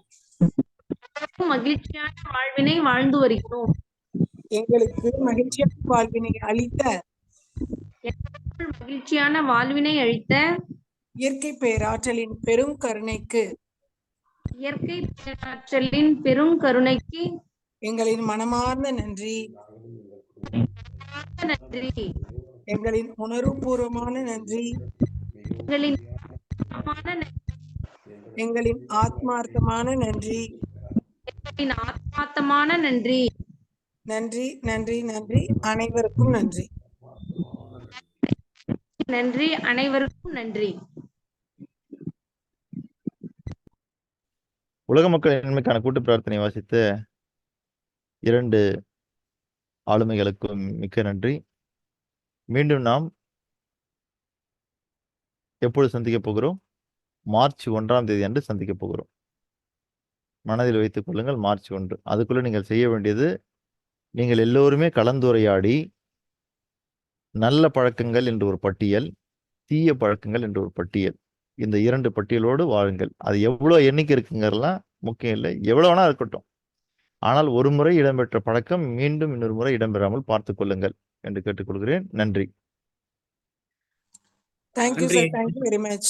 எங்களுக்கு மகிழ்ச்சியான வாழ்வினை அளித்த இயற்கை பேராற்றலின் பெரும் கருணைக்கு எங்களின் மனமார்ந்த நன்றி. எங்களின் உணர்வுபூர்வமான நன்றி. எங்களின் ஆத்மார்த்தமான நன்றி. நன்றி நன்றி நன்றி. அனைவருக்கும் நன்றி. உலக மக்கள் நன்மைக்கான கூட்டு பிரார்த்தனை வாசித்த 2 ஆளுமைகளுக்கும் மிக்க நன்றி. மீண்டும் நாம் எப்பொழுது சந்திக்க போகிறோம்? மார்ச் 1ஆம் தேதி அன்று சந்திக்க போகிறோம். மனதில் வைத்துக் கொள்ளுங்கள், மார்ச் 1. அதுக்குள்ள நீங்கள் செய்ய வேண்டியது, நீங்கள் எல்லோருமே கலந்துரையாடி நல்ல பழக்கங்கள் என்று ஒரு பட்டியல், தீய பழக்கங்கள் என்று ஒரு பட்டியல், இந்த 2 பட்டியலோடு வாழுங்கள். அது எவ்வளவு எண்ணிக்கை இருக்குங்கிறதுலாம் முக்கியம் இல்லை, எவ்வளவு வேணா இருக்கட்டும். ஆனால் ஒரு முறை இடம்பெற்ற பழக்கம் மீண்டும் இன்னொரு முறை இடம்பெறாமல் பார்த்துக் கொள்ளுங்கள் என்று கேட்டுக்கொள்கிறேன். நன்றி. Thank you, sir. Thank you very much.